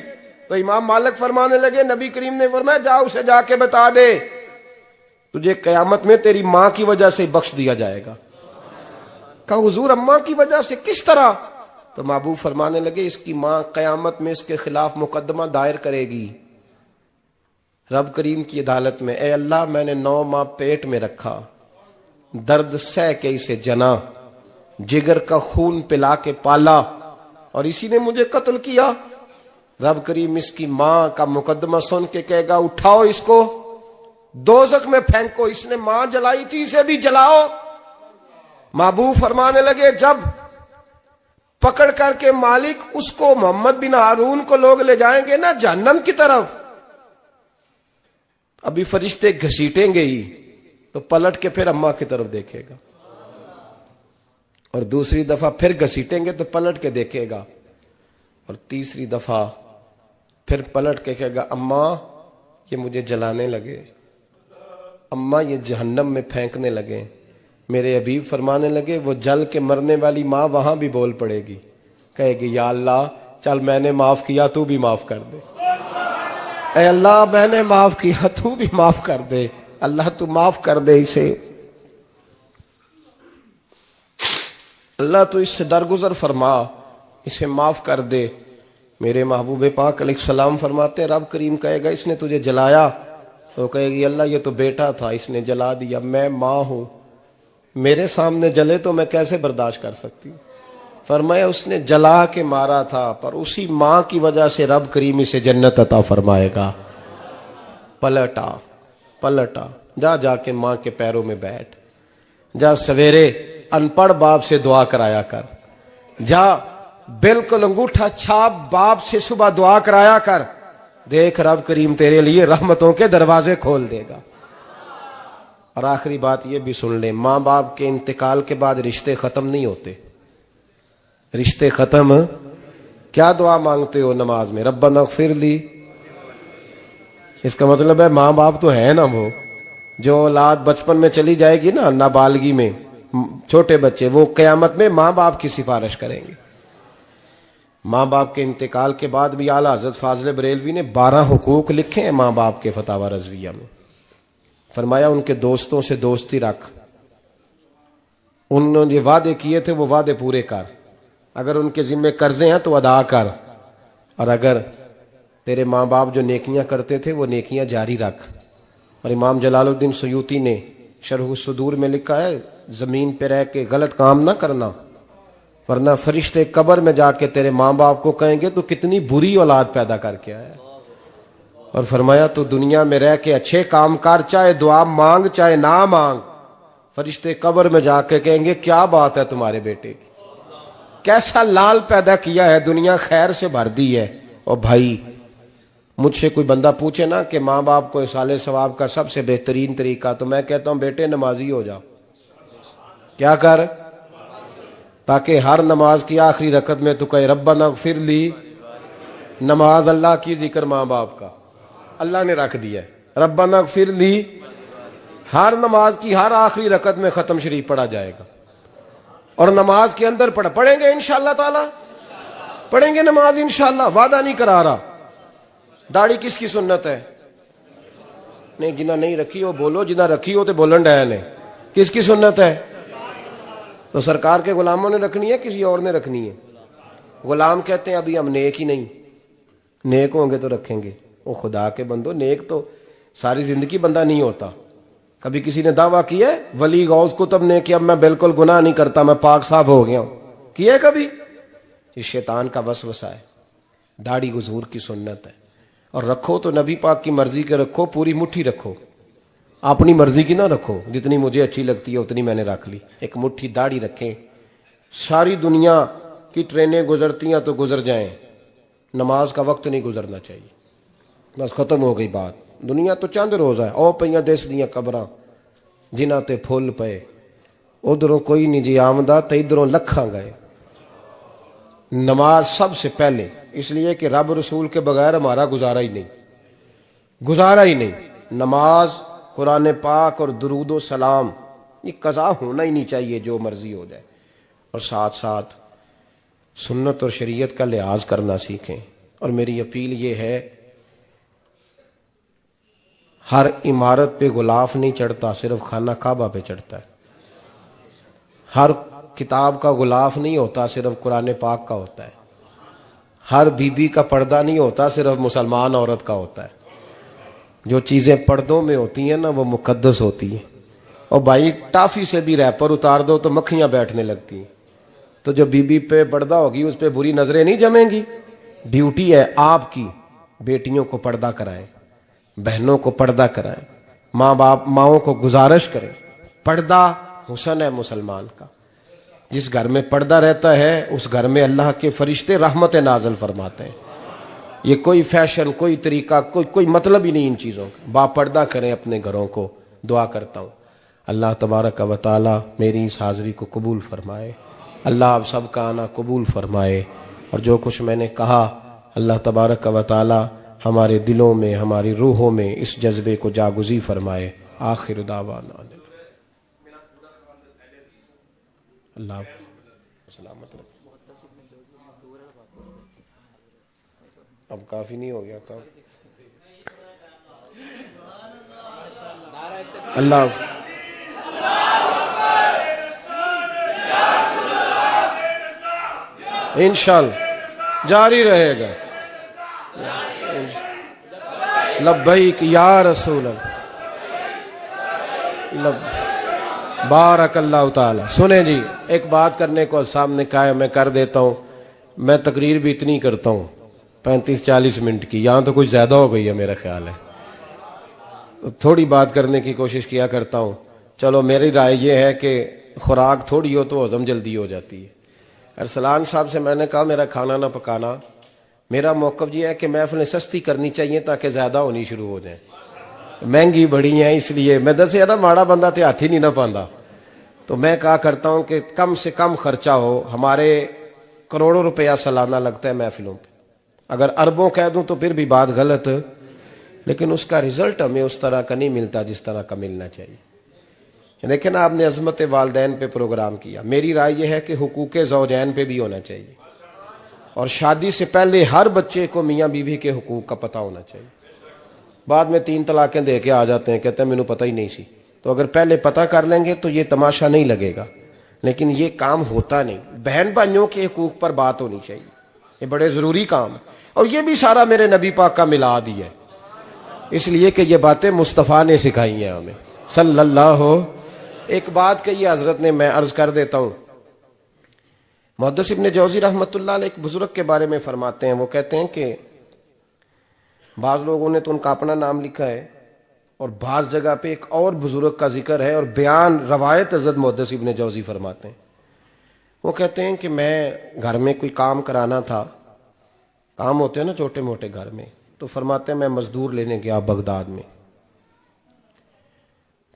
[SPEAKER 2] تو امام مالک فرمانے لگے نبی کریم نے فرمایا جا اسے جا کے بتا دے تجھے قیامت میں تیری ماں کی وجہ سے بخش دیا جائے گا. کہا حضور اماں کی وجہ سے کس طرح؟ تو محبوب فرمانے لگے اس کی ماں قیامت میں اس کے خلاف مقدمہ دائر کرے گی رب کریم کی عدالت میں. اے اللہ میں نے 9 ماہ پیٹ میں رکھا, درد سہ کے اسے جنا, جگر کا خون پلا کے پالا اور اسی نے مجھے قتل کیا. رب کریم اس کی ماں کا مقدمہ سن کے کہے گا اٹھاؤ اس کو دوزخ میں پھینکو, اس نے ماں جلائی تھی اسے بھی جلاؤ. محبوب فرمانے لگے جب پکڑ کر کے مالک اس کو محمد بن ہارون کو لوگ لے جائیں گے نا جہنم کی طرف, ابھی فرشتے گھسیٹیں گے ہی تو پلٹ کے پھر اماں کی طرف دیکھے گا اور دوسری دفعہ پھر گھسیٹیں گے تو پلٹ کے دیکھے گا اور تیسری دفعہ پھر پلٹ کے کہے گا اماں یہ مجھے جلانے لگے, اماں یہ جہنم میں پھینکنے لگے. میرے حبیب فرمانے لگے وہ جل کے مرنے والی ماں وہاں بھی بول پڑے گی, کہے گی یا اللہ چل میں نے معاف کیا تو بھی معاف کر دے. اے اللہ میں نے معاف کیا تو بھی معاف کر دے, اللہ تو معاف کر دے اسے, اللہ تو اس سے درگزر فرما, اسے معاف کر دے. میرے محبوب پاک علیہ السلام فرماتے ہیں رب کریم کہے گا اس نے تجھے جلایا, تو کہے گی اللہ یہ تو بیٹا تھا اس نے جلا دیا, میں ماں ہوں میرے سامنے جلے تو میں کیسے برداشت کر سکتی ہوں. فرمایا اس نے جلا کے مارا تھا پر اسی ماں کی وجہ سے رب کریم اسے جنت عطا فرمائے گا. پلٹا جا کے ماں کے پیروں میں بیٹھ, جا سویرے ان پڑھ باپ سے دعا کرایا کر, جا بالکل انگوٹھا چھاپ باپ سے صبح دعا کرایا کر, دیکھ رب کریم تیرے لیے رحمتوں کے دروازے کھول دے گا۔ اور آخری بات یہ بھی سن لیں، ماں باپ کے انتقال کے بعد رشتے ختم نہیں ہوتے، رشتے ختم کیا دعا مانگتے ہو نماز میں؟ ربنا اغفر لی، اس کا مطلب ہے ماں باپ تو ہے نا، وہ جو اولاد بچپن میں چلی جائے گی نا، نابالغی میں چھوٹے بچے، وہ قیامت میں ماں باپ کی سفارش کریں گے۔ ماں باپ کے انتقال کے بعد بھی اعلیٰ حضرت فاضل بریلوی نے 12 حقوق لکھے ہیں ماں باپ کے فتاوی رضویہ میں۔ فرمایا ان کے دوستوں سے دوستی رکھ، انہوں نے جو وعدے کیے تھے وہ وعدے پورے کر، اگر ان کے ذمہ قرضے ہیں تو ادا کر، اور اگر تیرے ماں باپ جو نیکیاں کرتے تھے وہ نیکیاں جاری رکھ۔ اور امام جلال الدین سیوطی نے شرح الصدور میں لکھا ہے زمین پہ رہ کے غلط کام نہ کرنا، ورنہ فرشتے قبر میں جا کے تیرے ماں باپ کو کہیں گے تو کتنی بری اولاد پیدا کر کے آیا۔ اور فرمایا تو دنیا میں رہ کے اچھے کام کر، چاہے دعا مانگ چاہے نہ مانگ، فرشتے قبر میں جا کے کہیں گے کیا بات ہے تمہارے بیٹے کی، کیسا لال پیدا کیا ہے، دنیا خیر سے بھر دی ہے۔ اور بھائی مجھ سے کوئی بندہ پوچھے نا کہ ماں باپ کو اصالہ ثواب کا سب سے بہترین طریقہ، تو میں کہتا ہوں بیٹے نمازی ہو جاؤ۔ کیا کر؟ تاکہ ہر نماز کی آخری رکعت میں تو کہے ربنا اغفر لی۔ نماز اللہ کی، ذکر ماں باپ کا، اللہ نے رکھ دیا ہے ربنا اغفر لی، ہر نماز کی ہر آخری رکعت میں ختم شریف پڑھا جائے گا۔ اور نماز کے اندر پڑھیں گے انشاءاللہ تعالی، پڑھیں گے نماز انشاءاللہ، وعدہ نہیں کرا رہا۔ داڑھی کس کی سنت ہے؟ نہیں، جنہ نہیں رکھی ہو بولو، جنہ رکھی ہو تو بولن ڈائے نے۔ کس کی سنت ہے؟ تو سرکار کے غلاموں نے رکھنی ہے، کسی اور نے رکھنی ہے؟ غلام کہتے ہیں ابھی ہم نیک ہی نہیں، نیک ہوں گے تو رکھیں گے۔ وہ خدا کے بندو، نیک تو ساری زندگی بندہ نہیں ہوتا۔ کبھی کسی نے دعویٰ کیا ہے ولی غوث کتب نے کہ اب میں بالکل گناہ نہیں کرتا، میں پاک صاف ہو گیا ہوں؟ کیا ہے کبھی؟ یہ شیطان کا وسوسہ ہے۔ داڑھی حضور کی سنت ہے، اور رکھو تو نبی پاک کی مرضی کے رکھو، پوری مٹھی رکھو، اپنی مرضی کی نہ رکھو، جتنی مجھے اچھی لگتی ہے اتنی میں نے رکھ لی۔ ایک مٹھی داڑھی رکھیں، ساری دنیا کی ٹرینیں گزرتی ہیں تو گزر جائیں، نماز کا وقت نہیں گزرنا چاہیے، بس ختم ہو گئی بات۔ دنیا تو چند روز ہے، او پئیاں دس دیاں قبراں جنہاں تے پھول پئے، ادھروں کوئی نہیں جی آمدہ تے ادھروں لکھاں گئے۔ نماز سب سے پہلے، اس لیے کہ رب رسول کے بغیر ہمارا گزارا ہی نہیں۔ نماز، قرآن پاک اور درود و سلام، یہ قضا ہونا ہی نہیں چاہیے، جو مرضی ہو جائے۔ اور ساتھ ساتھ سنت اور شریعت کا لحاظ کرنا سیکھیں۔ اور میری اپیل یہ ہے، ہر عمارت پہ غلاف نہیں چڑھتا، صرف خانہ کعبہ پہ چڑھتا ہے۔ ہر کتاب کا غلاف نہیں ہوتا، صرف قرآن پاک کا ہوتا ہے۔ ہر بی بی کا پردہ نہیں ہوتا، صرف مسلمان عورت کا ہوتا ہے۔ جو چیزیں پردوں میں ہوتی ہیں نا وہ مقدس ہوتی ہیں۔ اور بھائی ٹافی سے بھی ریپر اتار دو تو مکھیاں بیٹھنے لگتی ہیں، تو جو بی بی پہ پردہ ہوگی اس پہ بری نظریں نہیں جمیں گی۔ ڈیوٹی ہے آپ کی، بیٹیوں کو پردہ کرائیں، بہنوں کو پردہ کرائیں، ماؤں کو گزارش کریں۔ پردہ حسن ہے مسلمان کا۔ جس گھر میں پردہ رہتا ہے اس گھر میں اللہ کے فرشتے رحمت نازل فرماتے ہیں۔ یہ کوئی فیشن، کوئی طریقہ، کوئی مطلب ہی نہیں ان چیزوں کا۔ با پردہ کریں اپنے گھروں کو۔ دعا کرتا ہوں اللہ تبارک و تعالی میری اس حاضری کو قبول فرمائے، اللہ آپ سب کا آنا قبول فرمائے، اور جو کچھ میں نے کہا اللہ تبارک و تعالی ہمارے دلوں میں، ہماری روحوں میں اس جذبے کو جاگزی فرمائے۔ آخر دعوانا اللہ سلامت رکھ۔ اب کافی نہیں ہو گیا کام؟ اللہ انشاءاللہ جاری رہے گا۔ لبیک یا رسول اللہ، بارک اللہ تعالی۔ سنیں جی، ایک بات کرنے کو سامنے کہا ہے، میں کر دیتا ہوں۔ میں تقریر بھی اتنی کرتا ہوں 35-40 منٹ کی، یہاں تو کچھ زیادہ ہو گئی ہے میرا خیال ہے، تھوڑی بات کرنے کی کوشش کیا کرتا ہوں۔ چلو میری رائے یہ ہے کہ خوراک تھوڑی ہو تو ہضم جلدی ہو جاتی ہے۔ ارسلان صاحب سے میں نے کہا میرا کھانا نہ پکانا، میرا موقف یہ ہے کہ محفلیں سستی کرنی چاہیے تاکہ زیادہ ہونی شروع ہو جائیں. مہنگی بڑی ہیں اس لیے میں دسیا نا ماڑا بندہ تے ہاتھ ہی نہیں نہ پاندا. تو میں کہا کرتا ہوں کہ کم سے کم خرچہ ہو. ہمارے کروڑوں روپیہ سالانہ لگتا ہے محفلوں پہ. اگر اربوں کہہ دوں تو پھر بھی بات غلط, لیکن اس کا رزلٹ ہمیں اس طرح کا نہیں ملتا جس طرح کا ملنا چاہیے. دیکھیں نا آپ نے عظمت والدین پہ پروگرام کیا. میری رائے یہ ہے کہ حقوق زوجین پہ بھی ہونا چاہیے, اور شادی سے پہلے ہر بچے کو میاں بیوی کے حقوق کا پتہ ہونا چاہیے. بعد میں 3 طلاقیں دے کے آ جاتے ہیں, کہتے ہیں مینوں پتہ ہی نہیں سی. تو اگر پہلے پتہ کر لیں گے تو یہ تماشا نہیں لگے گا, لیکن یہ کام ہوتا نہیں. بہن بھائیوں کے حقوق پر بات ہونی چاہیے, یہ بڑے ضروری کام ہے. اور یہ بھی سارا میرے نبی پاک کا میلاد ہی ہے, اس لیے کہ یہ باتیں مصطفیٰ نے سکھائی ہیں ہمیں صلی اللہ. ایک بات کہی حضرت نے, میں عرض کر دیتا ہوں. محدث ابن جوزی رحمۃ اللہ علیہ ایک بزرگ کے بارے میں فرماتے ہیں, وہ کہتے ہیں کہ بعض لوگوں نے تو ان کا اپنا نام لکھا ہے, اور بعض جگہ پہ ایک اور بزرگ کا ذکر ہے, اور بیان روایت حضرت محدث ابن جوزی فرماتے ہیں. وہ کہتے ہیں کہ میں گھر میں کوئی کام کرانا تھا, کام ہوتے ہیں نا چھوٹے موٹے گھر میں, تو فرماتے ہیں میں مزدور لینے گیا بغداد میں.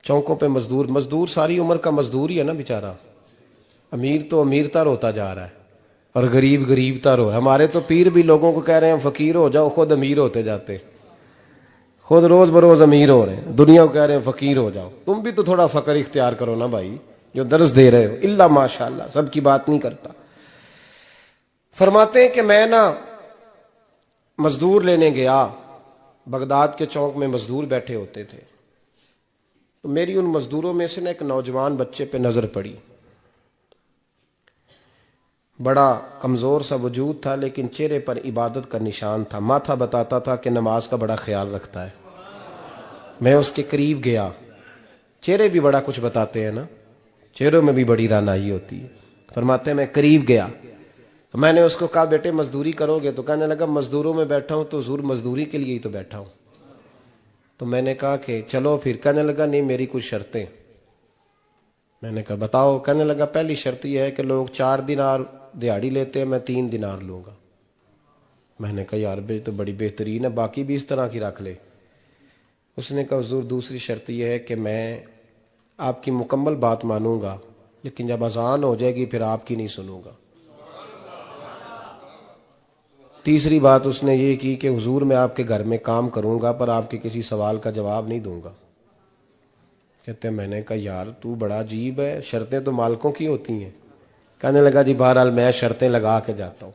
[SPEAKER 2] چوکوں پہ مزدور ساری عمر کا مزدور ہی ہے نا بیچارہ. امیر تو امیر تر ہوتا جا رہا ہے اور غریب غریب تر ہو رہا ہے. ہمارے تو پیر بھی لوگوں کو کہہ رہے ہیں فقیر ہو جاؤ, خود امیر ہوتے جاتے, خود روز بروز امیر ہو رہے ہیں. دنیا کو کہہ رہے ہیں فقیر ہو جاؤ. تم بھی تو تھوڑا فقر اختیار کرو نا بھائی, جو درس دے رہے ہو. اللہ ماشاء اللہ, سب کی بات نہیں کرتا. فرماتے ہیں کہ میں نا مزدور لینے گیا, بغداد کے چوک میں مزدور بیٹھے ہوتے تھے. تو میری ان مزدوروں میں سے نا ایک نوجوان بچے پہ نظر پڑی. بڑا کمزور سا وجود تھا, لیکن چہرے پر عبادت کا نشان تھا. ماتھا بتاتا تھا کہ نماز کا بڑا خیال رکھتا ہے. میں اس کے قریب گیا. چہرے بھی بڑا کچھ بتاتے ہیں نا, چہروں میں بھی بڑی رانائی ہوتی ہے. فرماتے ہیں میں قریب گیا, میں نے اس کو کہا بیٹے مزدوری کرو گے؟ تو کہنے لگا مزدوروں میں بیٹھا ہوں تو حضور مزدوری کے لیے ہی تو بیٹھا ہوں. تو میں نے کہا کہ چلو پھر. کہنے لگا نہیں میری کچھ شرطیں. میں نے کہا بتاؤ. کہنے لگا پہلی شرط یہ ہے کہ لوگ 4 دینار دیہاڑی لیتے ہیں, میں 3 دینار لوں گا. میں نے کہا یار بھائی تو بڑی بہترین ہے, باقی بھی اس طرح کی رکھ لے. اس نے کہا حضور دوسری شرط یہ ہے کہ میں آپ کی مکمل بات مانوں گا, لیکن جب اذان ہو جائے گی پھر آپ کی نہیں سنوں گا. تیسری بات اس نے یہ کی کہ حضور میں آپ کے گھر میں کام کروں گا پر آپ کے کسی سوال کا جواب نہیں دوں گا. کہتے ہیں میں نے کہا یار تو بڑا عجیب ہے, شرطیں تو مالکوں کی ہوتی ہیں. کہنے لگا جی بہرحال میں شرطیں لگا کے جاتا ہوں.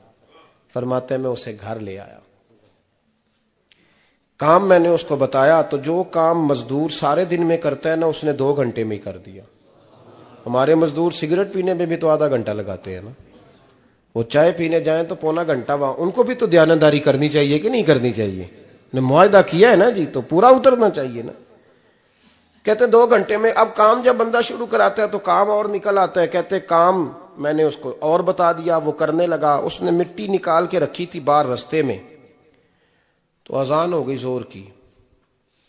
[SPEAKER 2] فرماتے ہیں میں اسے گھر لے آیا, کام میں نے اس کو بتایا, تو جو کام مزدور سارے دن میں کرتا ہے نا اس نے 2 گھنٹے میں ہی کر دیا. ہمارے مزدور سگریٹ پینے میں بھی تو آدھا گھنٹہ لگاتے ہیں نا, وہ چائے پینے جائیں تو پونا گھنٹہ وہاں. ان کو بھی تو دیانتداری کرنی چاہیے کہ نہیں کرنی چاہیے؟ نے معاہدہ کیا ہے نا جی, تو پورا اترنا چاہیے نا. کہتے 2 گھنٹے میں. اب کام جب بندہ شروع کراتا ہے تو کام اور نکل آتا ہے. کہتے کام میں نے اس کو اور بتا دیا, وہ کرنے لگا. اس نے مٹی نکال کے رکھی تھی باہر رستے میں, تو اذان ہو گئی زور کی.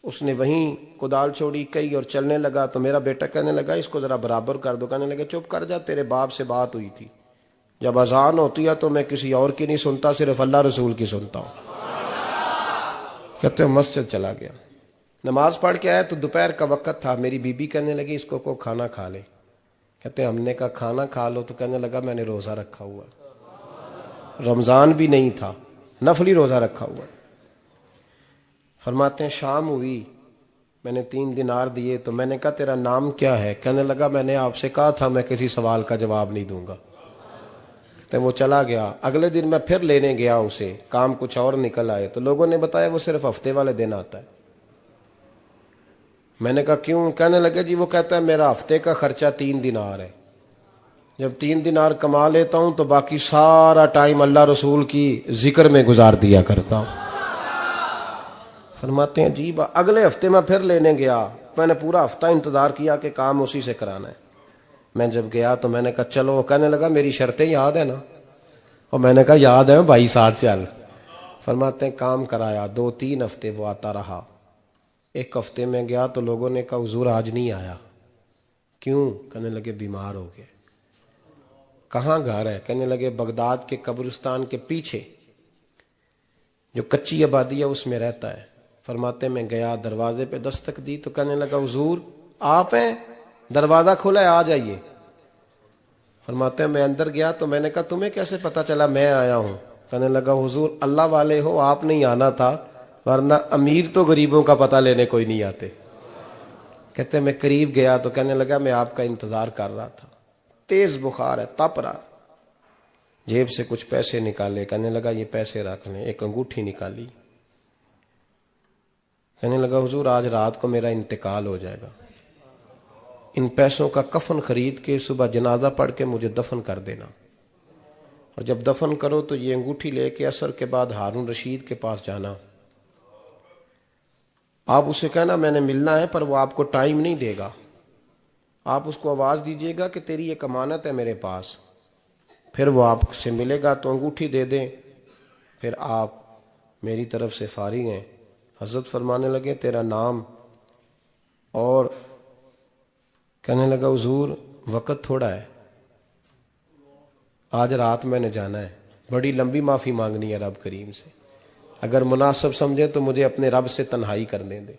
[SPEAKER 2] اس نے وہیں کدال چھوڑی کئی اور چلنے لگا. تو میرا بیٹا کہنے لگا اس کو ذرا برابر کر دو. کہنے لگا چپ کر جا, تیرے باپ سے بات ہوئی تھی, جب اذان ہوتی ہے تو میں کسی اور کی نہیں سنتا, صرف اللہ رسول کی سنتا ہوں. کہتے ہیں مسجد چلا گیا, نماز پڑھ کے آیا تو دوپہر کا وقت تھا. میری بی بی کہنے لگی اس کو کھانا کھا لے. کہتے ہیں ہم نے کہا کھانا کھا لو. تو کہنے لگا میں نے روزہ رکھا ہوا, رمضان بھی نہیں تھا, نفلی روزہ رکھا ہوا. فرماتے ہیں شام ہوئی, میں نے 3 دینار دیے. تو میں نے کہا تیرا نام کیا ہے؟ کہنے لگا میں نے آپ سے کہا تھا میں کسی سوال کا جواب نہیں دوں گا. تو وہ چلا گیا. اگلے دن میں پھر لینے گیا اسے, کام کچھ اور نکل آئے. تو لوگوں نے بتایا وہ صرف ہفتے والے دن آتا ہے. میں نے کہا کیوں؟ کہنے لگے جی وہ کہتا ہے میرا ہفتے کا خرچہ 3 دینار ہے, جب 3 دینار کما لیتا ہوں تو باقی سارا ٹائم اللہ رسول کی ذکر میں گزار دیا کرتا ہوں. فرماتے ہیں جی اگلے ہفتے میں پھر لینے گیا. میں نے پورا ہفتہ انتظار کیا کہ کام اسی سے کرانا ہے. میں جب گیا تو میں نے کہا چلو. کہنے لگا میری شرطیں یاد ہے نا؟ اور میں نے کہا یاد ہے بھائی ساتھ چل. فرماتے ہیں کام کرایا. 2-3 ہفتے وہ آتا رہا. ایک ہفتے میں گیا تو لوگوں نے کہا حضور آج نہیں آیا. کیوں؟ کہنے لگے بیمار ہو گئے. کہاں گھر ہے؟ کہنے لگے بغداد کے قبرستان کے پیچھے. جو کچی آبادی ہے اس میں رہتا ہے. فرماتے میں گیا, دروازے پہ دستک دی تو کہنے لگا حضور آپ ہیں, دروازہ کھلا ہے, آ جائیے. فرماتے ہیں میں اندر گیا تو میں نے کہا تمہیں کیسے پتا چلا میں آیا ہوں؟ کہنے لگا حضور اللہ والے ہو, آپ نہیں آنا تھا, ورنہ امیر تو غریبوں کا پتہ لینے کوئی نہیں آتے. کہتے میں قریب گیا تو کہنے لگا میں آپ کا انتظار کر رہا تھا, تیز بخار ہے, تپ رہا. جیب سے کچھ پیسے نکالے, کہنے لگا یہ پیسے رکھ لیں. ایک انگوٹھی نکالی, کہنے لگا حضور آج رات کو میرا انتقال ہو جائے گا, ان پیسوں کا کفن خرید کے صبح جنازہ پڑھ کے مجھے دفن کر دینا, اور جب دفن کرو تو یہ انگوٹھی لے کے عصر کے بعد ہارون رشید کے پاس جانا. آپ اسے کہنا میں نے ملنا ہے, پر وہ آپ کو ٹائم نہیں دے گا. آپ اس کو آواز دیجئے گا کہ تیری ایک امانت ہے میرے پاس. پھر وہ آپ سے ملے گا تو انگوٹھی دے دیں, پھر آپ میری طرف سے فارغ ہیں. حضرت فرمانے لگے تیرا نام, اور کہنے لگا حضور وقت تھوڑا ہے, آج رات میں نے جانا ہے, بڑی لمبی معافی مانگنی ہے رب کریم سے, اگر مناسب سمجھے تو مجھے اپنے رب سے تنہائی کرنے دے.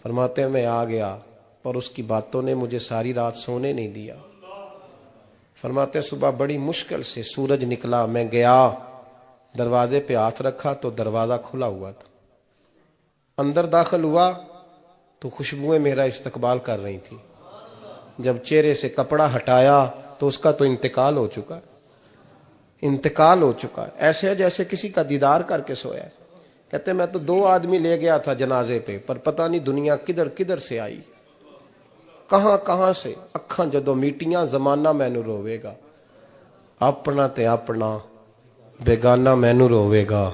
[SPEAKER 2] فرماتے ہیں میں آ گیا, اور اس کی باتوں نے مجھے ساری رات سونے نہیں دیا. فرماتے ہیں صبح بڑی مشکل سے سورج نکلا, میں گیا دروازے پہ ہاتھ رکھا تو دروازہ کھلا ہوا تھا. اندر داخل ہوا تو خوشبوئیں میرا استقبال کر رہی تھی. جب چہرے سے کپڑا ہٹایا تو اس کا تو انتقال ہو چکا, انتقال ہو چکا. ایسے ہے جیسے کسی کا دیدار کر کے سویا ہے. کہتے میں تو 2 آدمی لے گیا تھا جنازے پہ, پر پتہ نہیں دنیا کدھر کدھر سے آئی, کہاں کہاں سے. اکھاں جدو میٹیاں زمانہ مینو روے گا, اپنا تے اپنا بیگانہ مینو روے گا,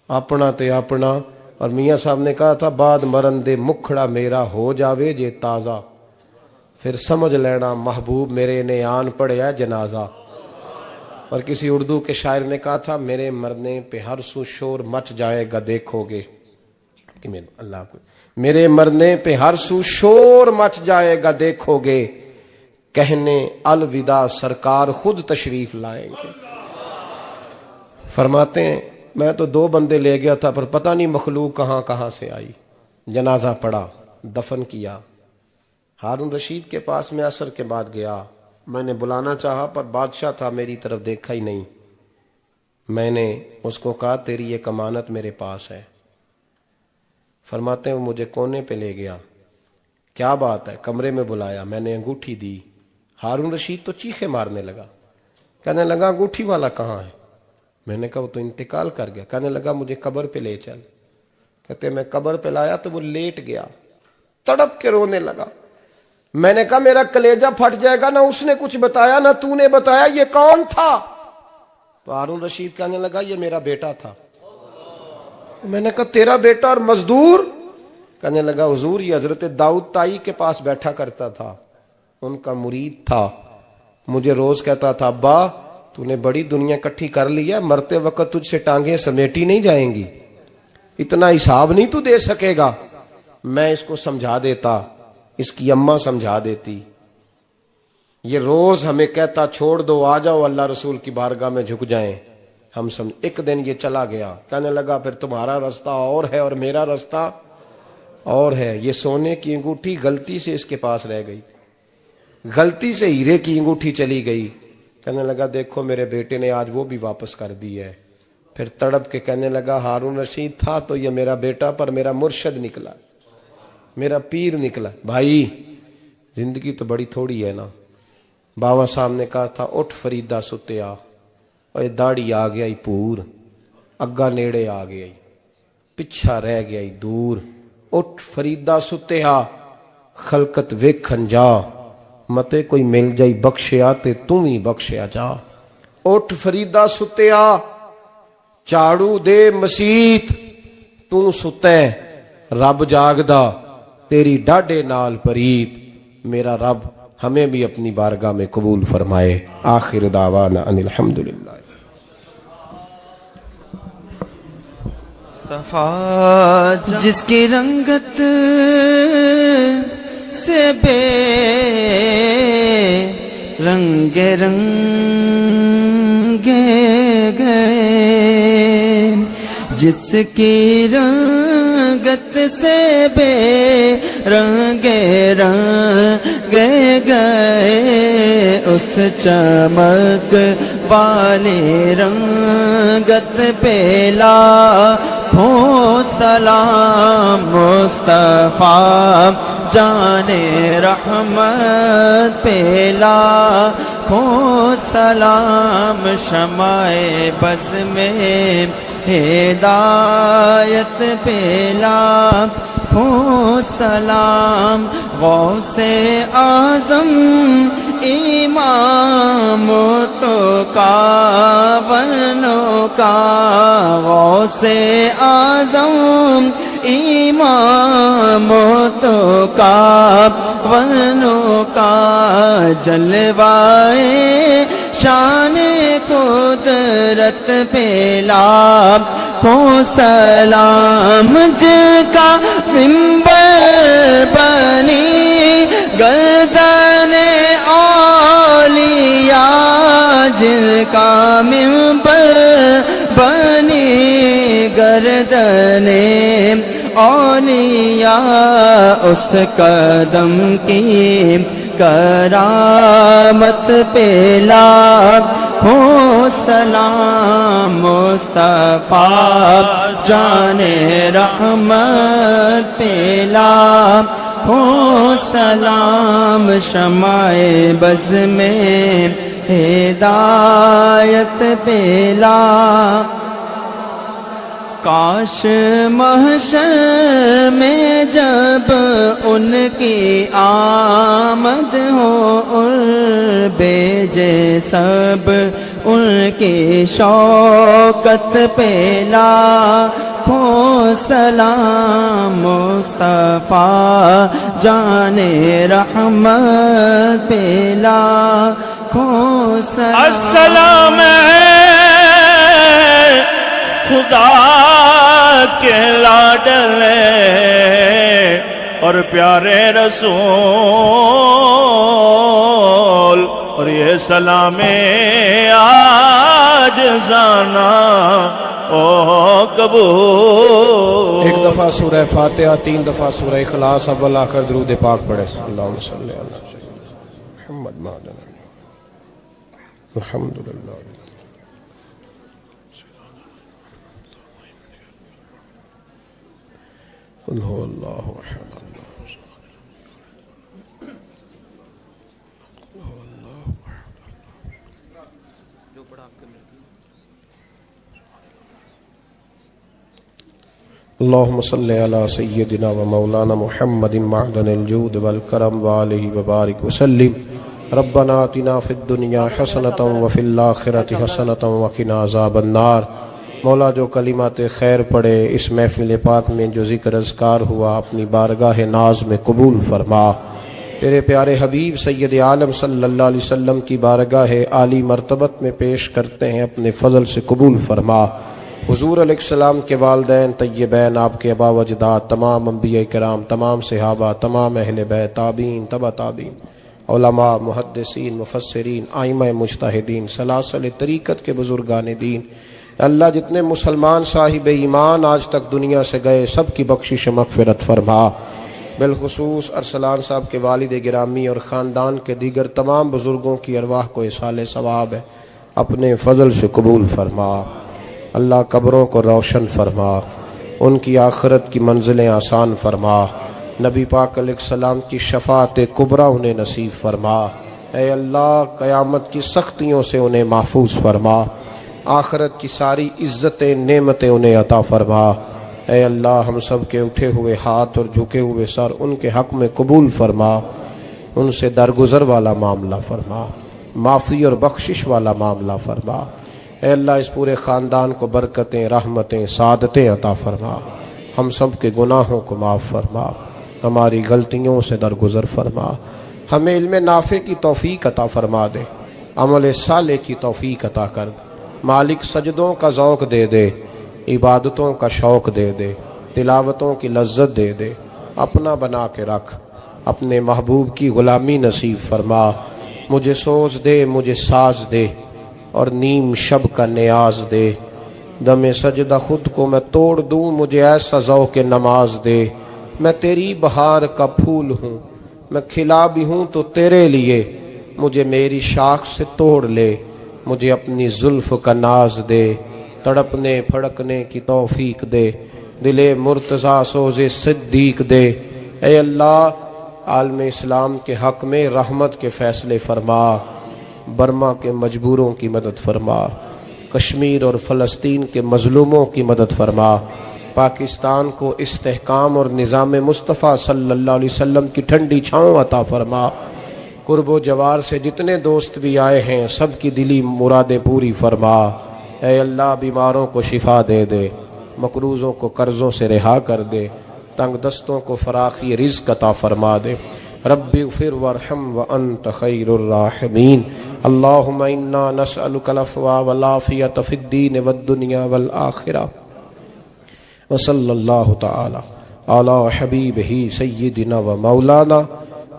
[SPEAKER 2] اپنا تے اپنا. اور میاں صاحب نے کہا تھا بعد مرن دے مکھڑا میرا ہو جاوے جے تازہ, پھر سمجھ لینا محبوب میرے نے آن پڑیا جنازہ. اور کسی اردو کے شاعر نے کہا تھا میرے مرنے پہ ہر سو شور مچ جائے گا دیکھو گے, اللہ کو میرے مرنے پہ ہر سو شور مچ جائے گا دیکھو گے, کہنے الوداع سرکار خود تشریف لائیں گے. فرماتے ہیں میں تو 2 بندے لے گیا تھا, پر پتہ نہیں مخلوق کہاں کہاں سے آئی. جنازہ پڑا, دفن کیا. ہارون رشید کے پاس میں عصر کے بعد گیا, میں نے بلانا چاہا پر بادشاہ تھا, میری طرف دیکھا ہی نہیں. میں نے اس کو کہا تیری ایک امانت میرے پاس ہے. فرماتے ہیں وہ مجھے کونے پہ لے گیا, کیا بات ہے, کمرے میں بلایا, میں نے انگوٹھی دی. ہارون رشید تو چیخے مارنے لگا, کہنے لگا انگوٹھی والا کہاں ہے؟ میں نے کہا وہ تو انتقال کر گیا. کہنے لگا مجھے قبر پہ لے چل. کہتے میں قبر پہ لایا تو وہ لیٹ گیا, تڑپ کے رونے لگا. میں نے کہا میرا کلیجہ پھٹ جائے گا, نہ اس نے کچھ بتایا نہ تو نے بتایا, یہ کون تھا؟ تو ہارون رشید کہنے لگا یہ میرا بیٹا تھا. میں نے کہا تیرا بیٹا اور مزدور؟ کہنے لگا حضور یہ حضرت داؤد تائی کے پاس بیٹھا کرتا تھا, ان کا مرید تھا. مجھے روز کہتا تھا ابا تو نے بڑی دنیا کٹھی کر لی ہے, مرتے وقت تجھ سے ٹانگیں سمیٹی نہیں جائیں گی, اتنا حساب نہیں تو دے سکے گا. میں اس کو سمجھا دیتا, اس کی اماں سمجھا دیتی. یہ روز ہمیں کہتا چھوڑ دو آ جاؤ اللہ رسول کی بارگاہ میں جھک جائیں. ہم سمجھ. ایک دن یہ چلا گیا, کہنے لگا پھر تمہارا راستہ اور ہے اور میرا راستہ اور ہے. یہ سونے کی انگوٹھی غلطی سے اس کے پاس رہ گئی, غلطی سے ہیرے کی انگوٹھی چلی گئی. کہنے لگا دیکھو میرے بیٹے نے آج وہ بھی واپس کر دی ہے. پھر تڑپ کے کہنے لگا ہارون رشید تھا تو یہ میرا بیٹا, پر میرا مرشد نکلا, میرا پیر نکلا. بھائی زندگی تو بڑی تھوڑی ہے نا. بابا صاحب نے کہا تھا اٹھ فریدہ ستیا, اور داڑھی آ گیا پور, اگا نیڑے آ گیا, پچھا رہ گیا دور. اٹھ فریدہ ستیا خلقت ویکھن جا, متے کوئی مل جائی بخشیا تے تم ہی بخشیا جا. اٹھ فریدہ ستیا چاڑو دے مسیت, تو ستیں رب جاگدا تیری ڈاڈے نال پریت. میرا رب ہمیں بھی اپنی بارگاہ میں قبول فرمائے. آخر دعوانا ان الحمدللہ.
[SPEAKER 1] صفا جس کی رنگت سے بے رنگ رنگے گئے, جس کی رنگت سے بے رنگے رنگے گئے اس چمک والی رنگت پہ لاکھوں سلام مصطفیٰ جان رحمت پہ لاکھوں سلام شمع بز میں ہدایت پہ لاکھوں سلام غوث اعظم امام تو کاونوں کا غوث اعظم امام تو کاونوں کا جلوائے شان قدرت پہ لاکھوں سلام جن کا منبر بنی گردن اولیاء جن کا منبر بنی گردن اولیاء اس قدم کی کرامت پہ لاکھوں سلام مصطفیٰ جان رحمت پہ لاکھوں سلام شمع بز میں ہدایت پہ کاش محشر میں جب ان کی آمد ہو اور بھیجے سب ان کی شوکت پہ لاکھوں سلام مصطفیٰ جان رحمت پہ لاکھوں
[SPEAKER 3] السلام خدا کے لاڈلے اور پیارے رسول اور یہ سلام آج زانا او قبول.
[SPEAKER 2] ایک دفعہ سورہ فاتحہ، 3 دفعہ سورہ اخلاص، اول آخر درود پاک پڑھے. اللہم صلی علی محمد الحمدللہ. قل هو اللہ احد اللہ الصمد قل هو اللہ احد. اللہم صلی علی سیدنا و مولانا محمد معدن الجود والکرم وآلہ وبارک وسلم. ربنا آتنا فی الدنیا حسنة وفی الآخرة حسنة وقنا عذاب النار. مولا جو کلمات خیر پڑھے اس محفل پاک میں جو ذکر اذکار ہوا اپنی بارگاہ ناز میں قبول فرما. تیرے پیارے حبیب سید عالم صلی اللہ علیہ وسلم کی بارگاہ عالی مرتبت میں پیش کرتے ہیں، اپنے فضل سے قبول فرما. حضور علیہ السلام کے والدین طیبین، آپ کے آبا و اجداد، تمام انبیاء کرام، تمام صحابہ، تمام اہل بیت، تابعین، تبع تابعین، علماء، محدثین، مفسرین، ائمہ مجتہدین، سلاسل طریقت کے بزرگان دین، اللہ جتنے مسلمان صاحب ایمان آج تک دنیا سے گئے سب کی بخشش مغفرت فرما. بالخصوص ارسلان صاحب کے والد گرامی اور خاندان کے دیگر تمام بزرگوں کی ارواح کو اصال ثواب ہے اپنے فضل سے قبول فرما. اللہ قبروں کو روشن فرما، ان کی آخرت کی منزلیں آسان فرما. نبی پاک علیہ السلام کی شفاعت کبریٰ انہیں نصیب فرما. اے اللہ قیامت کی سختیوں سے انہیں محفوظ فرما. آخرت کی ساری عزتیں نعمتیں انہیں عطا فرما. اے اللہ ہم سب کے اٹھے ہوئے ہاتھ اور جھکے ہوئے سر ان کے حق میں قبول فرما. ان سے درگزر والا معاملہ فرما، معافی اور بخشش والا معاملہ فرما. اے اللہ اس پورے خاندان کو برکتیں، رحمتیں، سعادتیں عطا فرما. ہم سب کے گناہوں کو معاف فرما، ہماری غلطیوں سے درگزر فرما. ہمیں علم نافع کی توفیق عطا فرما دے، عمل صالح کی توفیق عطا کر. مالک سجدوں کا ذوق دے دے، عبادتوں کا شوق دے دے، تلاوتوں کی لذت دے دے. اپنا بنا کے رکھ، اپنے محبوب کی غلامی نصیب فرما. مجھے سوز دے، مجھے ساز دے اور نیم شب کا نیاز دے. دم سجدہ خود کو میں توڑ دوں، مجھے ایسا ذوق نماز دے۔ میں تیری بہار کا پھول ہوں، میں کھلا بھی ہوں تو تیرے لیے، مجھے میری شاخ سے توڑ لے، مجھے اپنی زلف کا ناز دے، تڑپنے پھڑکنے کی توفیق دے، دل مرتضیٰ سوز صدیق دے۔ اے اللہ، عالم اسلام کے حق میں رحمت کے فیصلے فرما، برما کے مجبوروں کی مدد فرما، کشمیر اور فلسطین کے مظلوموں کی مدد فرما، پاکستان کو استحکام اور نظام مصطفیٰ صلی اللہ علیہ وسلم کی ٹھنڈی چھاؤں عطا فرما۔ قرب و جوار سے جتنے دوست بھی آئے ہیں سب کی دلی مرادیں پوری فرما۔ اے اللہ، بیماروں کو شفا دے دے، مقروضوں کو قرضوں سے رہا کر دے، تنگ دستوں کو فراخی رزق عطا فرما دے۔ رب اغفر وارحم وانت خیر الراحمین۔ اللہم انا نسألک العفو والعافیۃ فی الدین والدنیا والآخرہ، وصلی اللہ تعالی علی حبیبہ سیدنا و مولانا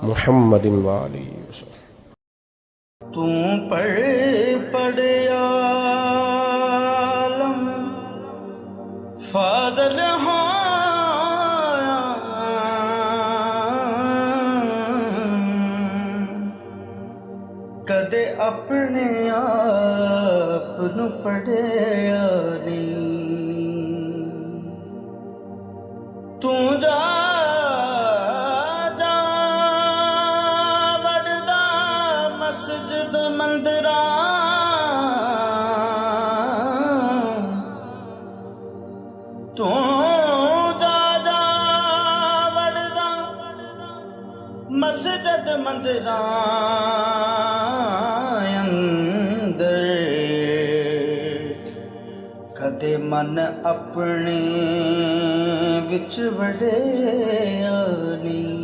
[SPEAKER 2] محمد وآلہ وسلم۔
[SPEAKER 4] تم پڑھ عالم فاضل کدے اپنے آپ نو پڑھیا نہیں، تو جا جا وڑدا مسجد مندراں، تو جا جا وڑدا مسجد مندراں کدے من اپنے وچ وڑیا نہیں۔